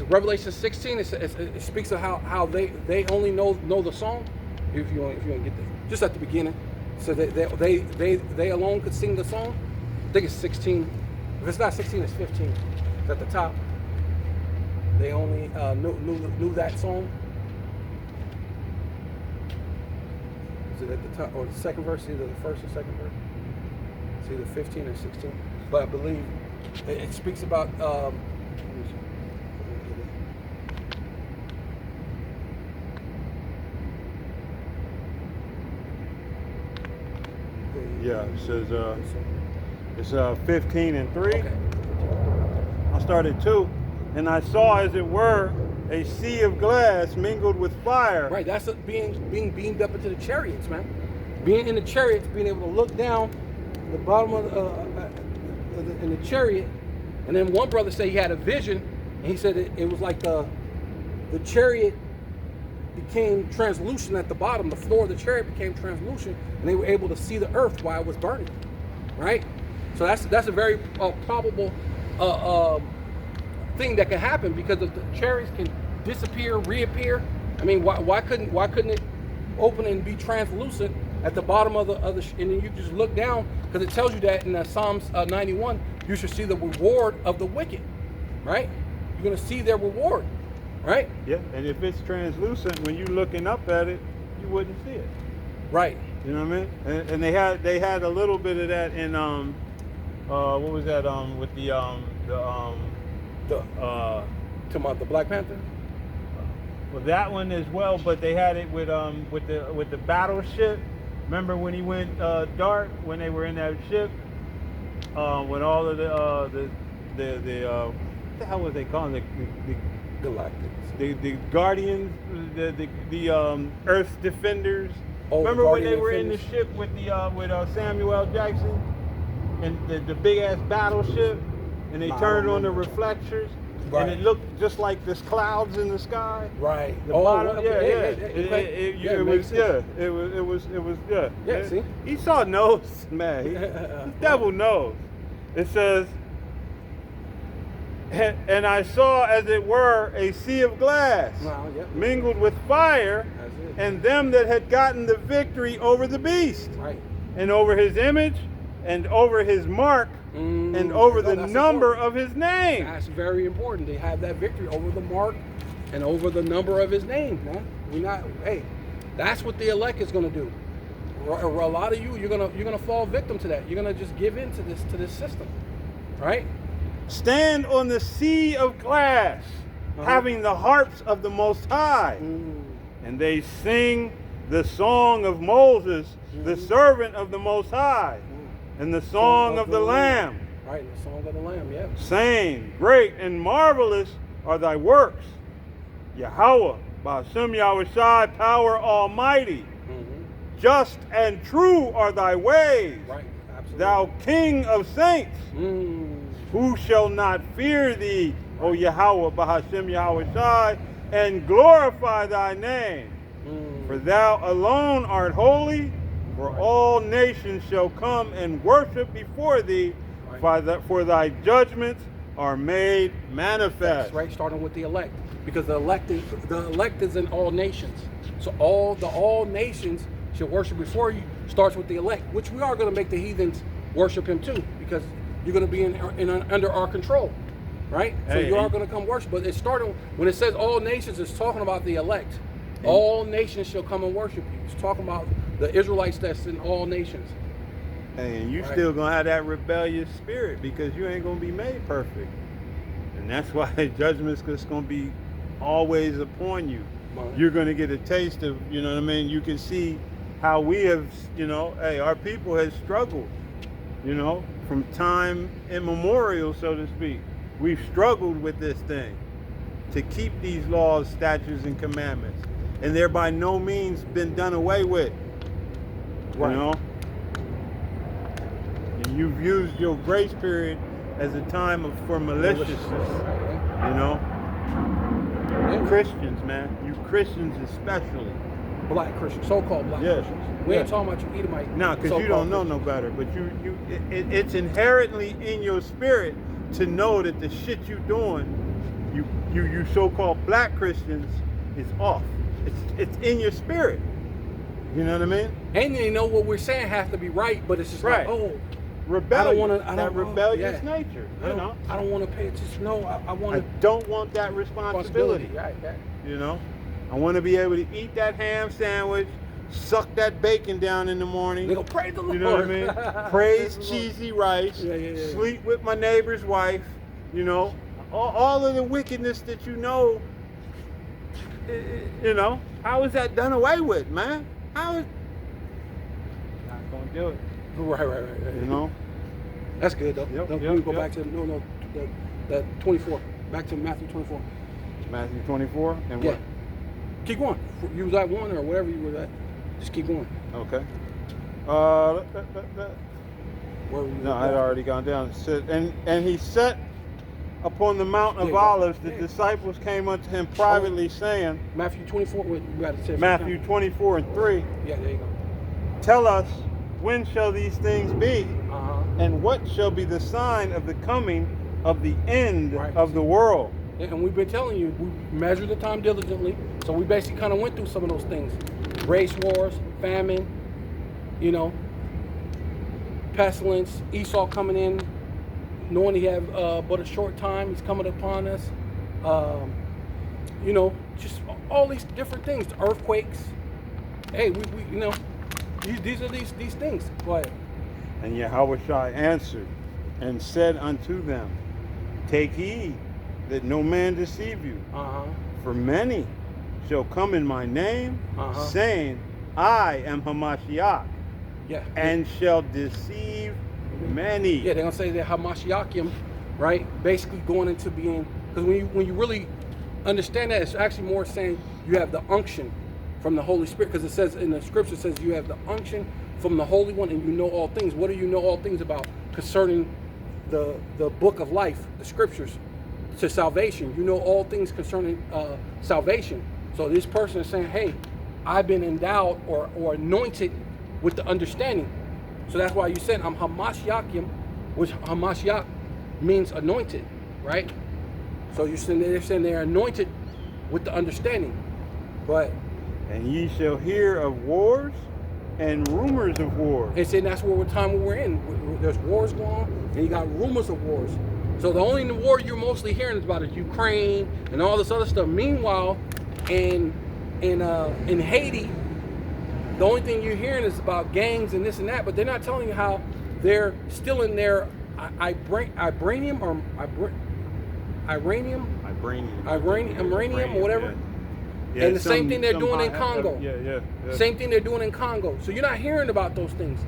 Revelation 16. It speaks of how they only know the song. If you want to get there, just at the beginning, so they alone could sing the song. I think it's 16. If it's not 16, it's 15. It's at the top. They only knew that song. Is it at the top or the second verse? Either the first or second verse. It's either 15 or 16. But I believe it speaks about. Let me see. Yeah, it says it's 15 and 3. Okay. I started 2, and I saw, as it were, a sea of glass mingled with fire. Right, that's being beamed up into the chariots, man. Being in the chariots, being able to look down the bottom of in the chariot, and then one brother said he had a vision, and he said it was like the chariot became translucent at the bottom. The floor of the chariot became translucent, and they were able to see the earth while it was burning. Right, so that's a very probable thing that can happen, because if the chariots can disappear, reappear. I mean, why couldn't it open and be translucent at the bottom of the and then you just look down, because it tells you that in Psalms 91, you should see the reward of the wicked, right? You're gonna see their reward, right? Yeah, and if it's translucent, when you're looking up at it, you wouldn't see it. Right. You know what I mean? And they had a little bit of that in what was that with The Black Panther. well, that one as well, but they had it with the battleship. Remember when he went dark when they were in that ship? When all of the what the hell was they calling the Galactics. the Guardians, the Earth Defenders, Oh, Remember when Guardian they were in the Infinity. ship with Samuel L. Jackson and the big ass battleship, and they Nah, I turned don't on the remember. reflectors, Right. and it looked just like this clouds in the sky. Right. The bottom, okay. yeah. Okay. It makes was, sense. it was, yeah. Yeah, see? Esau knows, man. The devil knows. It says, and I saw, as it were, a sea of glass Wow, yeah. mingled with fire, That's it. and them that had gotten the victory over the beast, Right. and over his image, and over his mark, and over the that's number important. of his name. That's very important. They have that victory over the mark and over the number of his name, man. Hey, that's what the elect is gonna do. A lot of you're gonna fall victim to that. You're gonna just give in to this system, right? Stand on the sea of glass, having the harps of the Most High. And they sing the song of Moses, the servant of the Most High, and the song of the Lamb, Right, the song of the Lamb, yeah. saying, great and marvelous are thy works, Yahweh, Ba'ashem Yahushai, power almighty. Just and true are thy ways, Right, absolutely. thou King of saints. Who shall not fear thee, O Yahweh, Ba'ashem Yahushai, and glorify thy name? For thou alone art holy, for all nations shall come and worship before thee, for thy judgments are made manifest. That's right, starting with the elect. Because the elect is in all nations. So all nations should worship before you starts with the elect, which we are going to make the heathens worship him too, because you're going to be under our control, right? So Hey, you are going to come worship. But it's starting when it says all nations, it's talking about the elect. All nations shall come and worship you. It's talking about the Israelites that's in all nations. And you Right. still gonna have that rebellious spirit because you ain't gonna be made perfect. And that's why judgment's just gonna be always upon you. Right. You're gonna get a taste of, you know what I mean? You can see how we have, hey, our people has struggled, from time immemorial, so to speak. We've struggled with this thing to keep these laws, statutes, and commandments. And they're by no means been done away with. Right. You know? And you've used your grace period as a time for maliciousness, you know? Yeah. Christians, man. You Christians especially. Black Christians, so-called black Yeah. Christians. We ain't Yeah. talking about you Edomite. No, because you don't know no better. But it's inherently in your spirit to know that the shit you doing, you so-called black Christians, is off. It's in your spirit. You know what I mean? And they know what we're saying has to be right, but it's just Right. like, oh, Rebellion. I don't that want- rebellious yeah. nature. You know? I don't want to pay attention. No, I I want don't want that responsibility. Right. You know? I want to be able to eat that ham sandwich, suck that bacon down in the morning. They go, praise the Lord. You know what I mean? Praise cheesy rice. Yeah. Sleep with my neighbor's wife. You know, all of the wickedness that you know. You know, how is that done away with, man? How is? Not gonna do it. Right. You know. That's good though. Yep, Let yep, me go yep. back to the 24. Back to Matthew 24. Matthew 24 and Yeah. what? Keep going. You was at 1 or whatever you were at. Just keep going. Okay. Where were you No, at? I had already gone down. It said, and he sat upon the Mount of Yeah, yeah. Olives. The Yeah. disciples came unto him privately, saying, Matthew 24. What you got to say? Matthew 24 and 3, Yeah, there you go. tell us, when shall these things be? Uh-huh. And what shall be the sign of the coming of the end Right. of the world? Yeah, and we've been telling you, we measure the time diligently. So we basically kind of went through some of those things. Race wars, famine, pestilence, Esau coming in, knowing he have but a short time, he's coming upon us. Just all these different things, the earthquakes. Hey, we these are these things. Go ahead. And Yahushua answered and said unto them, take heed that no man deceive you. Uh-huh. For many shall come in my name, Uh-huh. saying, I am Hamashiach, Yeah. and shall deceive many. Yeah, they're gonna say that Hamashiachim, right? Basically going into being, because when you really understand that, it's actually more saying you have the unction from the Holy Spirit, because it says in the scripture, it says you have the unction from the Holy One and you know all things. What do you know all things about concerning the book of life, the scriptures, to salvation? You know all things concerning salvation. So this person is saying, hey, I've been endowed or anointed with the understanding. So that's why you said I'm Hamashiachim, which Hamashiach means anointed, right? So they're saying they're anointed with the understanding. But and ye shall hear of wars and rumors of wars. and saying that's what time we're in. There's wars going on, and you got rumors of wars. So the only war you're mostly hearing is about is Ukraine and all this other stuff. Meanwhile, in Haiti, the only thing you're hearing is about gangs and this and that, but they're not telling you how they're still in their Iranium or whatever. Yeah, And the same thing they're doing in Congo. Yeah. Same thing they're doing in Congo. So you're not hearing about those things.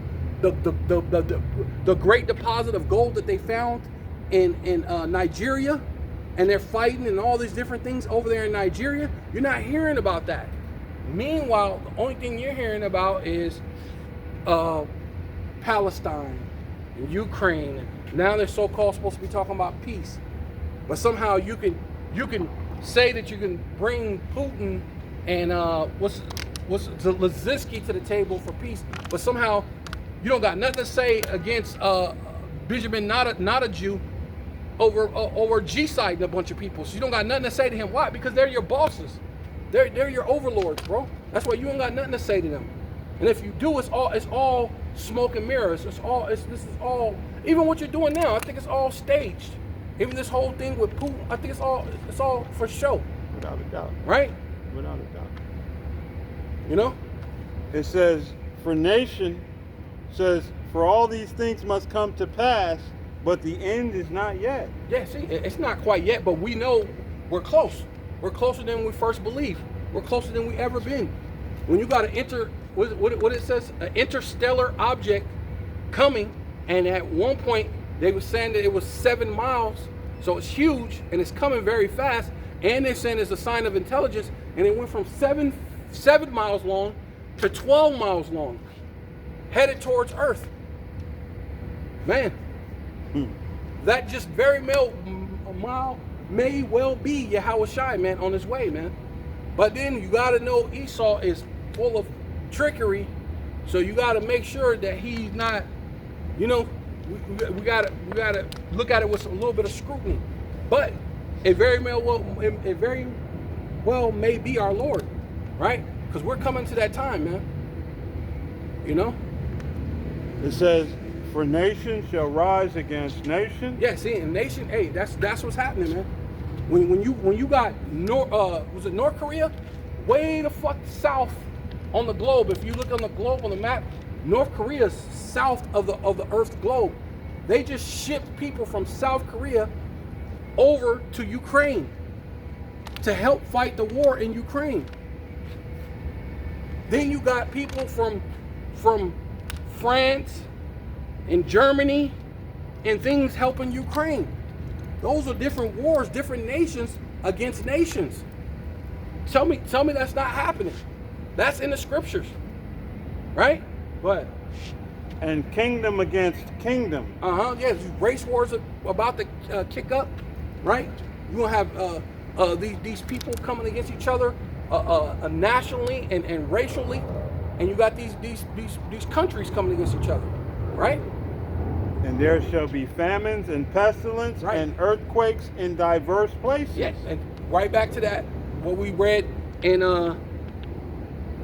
The great deposit of gold that they found in Nigeria, and they're fighting and all these different things over there in Nigeria. You're not hearing about that. Meanwhile, the only thing you're hearing about is Palestine and Ukraine. Now they're so-called supposed to be talking about peace, but somehow you can say that you can bring Putin and what's Zelensky to the table for peace, but somehow you don't got nothing to say against Benjamin not a Jew over G-side and a bunch of people. So you don't got nothing to say to him. Why? Because they're your bosses. They're your overlords, bro. That's why you ain't got nothing to say to them. And if you do, it's all smoke and mirrors. This is all. Even what you're doing now, I think it's all staged. Even this whole thing with Putin, I think it's all for show. Without a doubt. Right? Without a doubt. You know? It says, for all these things must come to pass, but the end is not yet. Yeah, see, it's not quite yet, but we know we're close. We're closer than we first believed. We're closer than we ever been. When you got what it says, an interstellar object coming, and at one point they were saying that it was 7 miles, so it's huge and it's coming very fast. And they're saying it's a sign of intelligence, and it went from 7 miles long to 12 miles long, headed towards Earth. Man, that just very mile may well be Yahweh Shai, man, on his way, man. But then you got to know Esau is full of trickery, so you got to make sure that he's not, we got to look at it with a little bit of scrutiny. But it very well may be our Lord, right? Because we're coming to that time, man. It says, for nation shall rise against nation. Yeah, see, in nation, hey, that's what's happening, man. When you got was it North Korea? Way the fuck south on the globe. If you look on the globe on the map, North Korea is south of the Earth's globe. They just shipped people from South Korea over to Ukraine to help fight the war in Ukraine. Then you got people from France and Germany and things helping Ukraine. Those are different wars, different nations against nations. Tell me that's not happening. That's in the scriptures, right? But and kingdom against kingdom. Yeah, race wars are about to kick up, right? You're gonna have these people coming against each other nationally and racially, and you got these countries coming against each other, right? And there shall be famines and pestilence and earthquakes in diverse places. Yes, and right back to that, what we read in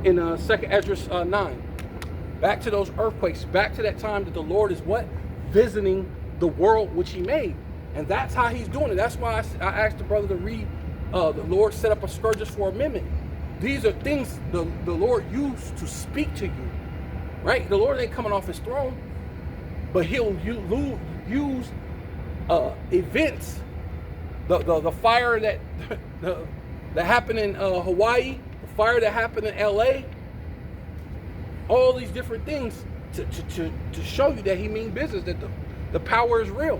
2nd Esdras 9. Back to those earthquakes, back to that time that the Lord is visiting the world which he made. And that's how he's doing it. That's why I asked the brother to read, the Lord set up a scourges for amendment. These are things the Lord used to speak to you, right? The Lord ain't coming off his throne, but he'll use events. The fire that happened in Hawaii, the fire that happened in LA, all these different things to show you that he means business, that the power is real.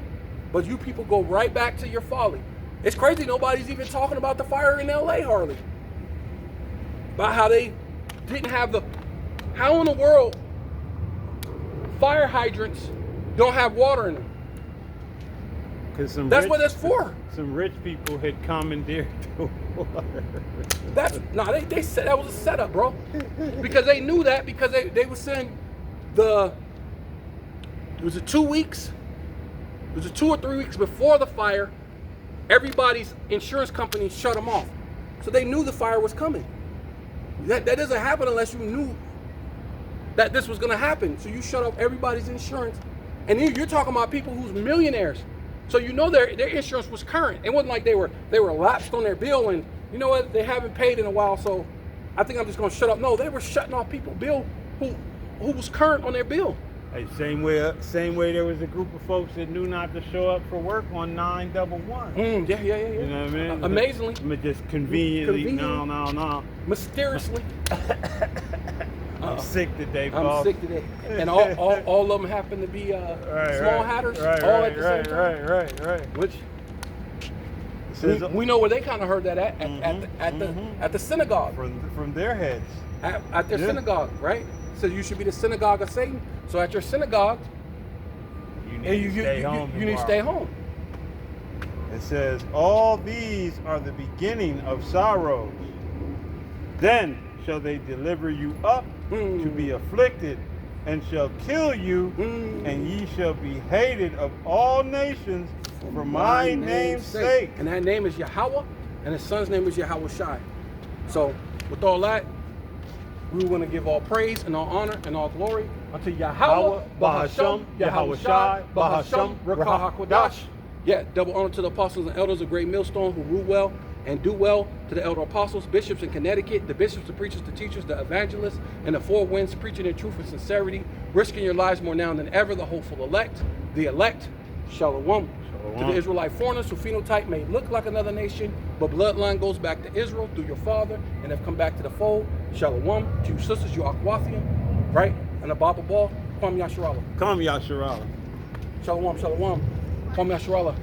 But you people go right back to your folly. It's crazy nobody's even talking about the fire in LA hardly. About how they didn't have the, how in the world fire hydrants don't have water in them? Because That's what that's for. Some rich people had commandeered the water. They said that was a setup, bro. Because they knew that, because they were saying it was 2 weeks, it was 2 or 3 weeks before the fire, everybody's insurance company shut them off. So they knew the fire was coming. That doesn't happen unless you knew that this was gonna happen. So you shut off everybody's insurance. And you're talking about people who's millionaires. So you know their insurance was current. It wasn't like they were lapsed on their bill and you know what, they haven't paid in a while, so I think I'm just gonna shut up. No, they were shutting off people bill who was current on their bill. Hey, same way there was a group of folks that knew not to show up for work on 911. Yeah. You know what I mean? Amazingly. Just conveniently, no. Mysteriously. I'm sick today, I'm boss. sick today. And all of them happen to be small hatters all at the same time. Right. Which we know where they kind of heard that at the synagogue. From their heads. At their synagogue, right? So you should be the synagogue of Satan. So at your synagogue, you need to stay home. It says, all these are the beginning of sorrows. Then shall they deliver you up to be afflicted, and shall kill you, and ye shall be hated of all nations for my name's sake. And that name is Yahweh, and his son's name is Yahweh Shai. So with all that, we want to give all praise and all honor and all glory unto Yahweh, Bahasham, Yahweh Shai, Bahasham, Rakah HaKodash. Yeah, double honor to the apostles and elders of Great Millstone who rule well and do well, to the elder apostles, bishops in Connecticut, the bishops, the preachers, the teachers, the evangelists, and the four winds, preaching in truth and sincerity, risking your lives more now than ever, the hopeful elect, Shalom. To the Israelite foreigners who phenotype may look like another nation, but bloodline goes back to Israel through your father and have come back to the fold. Shalom. To you sisters, you Akwathian, right? And the Bible ball, Kwam Yasharallah. Come, Yasharallah. Shalom. Kwam Yasharallah.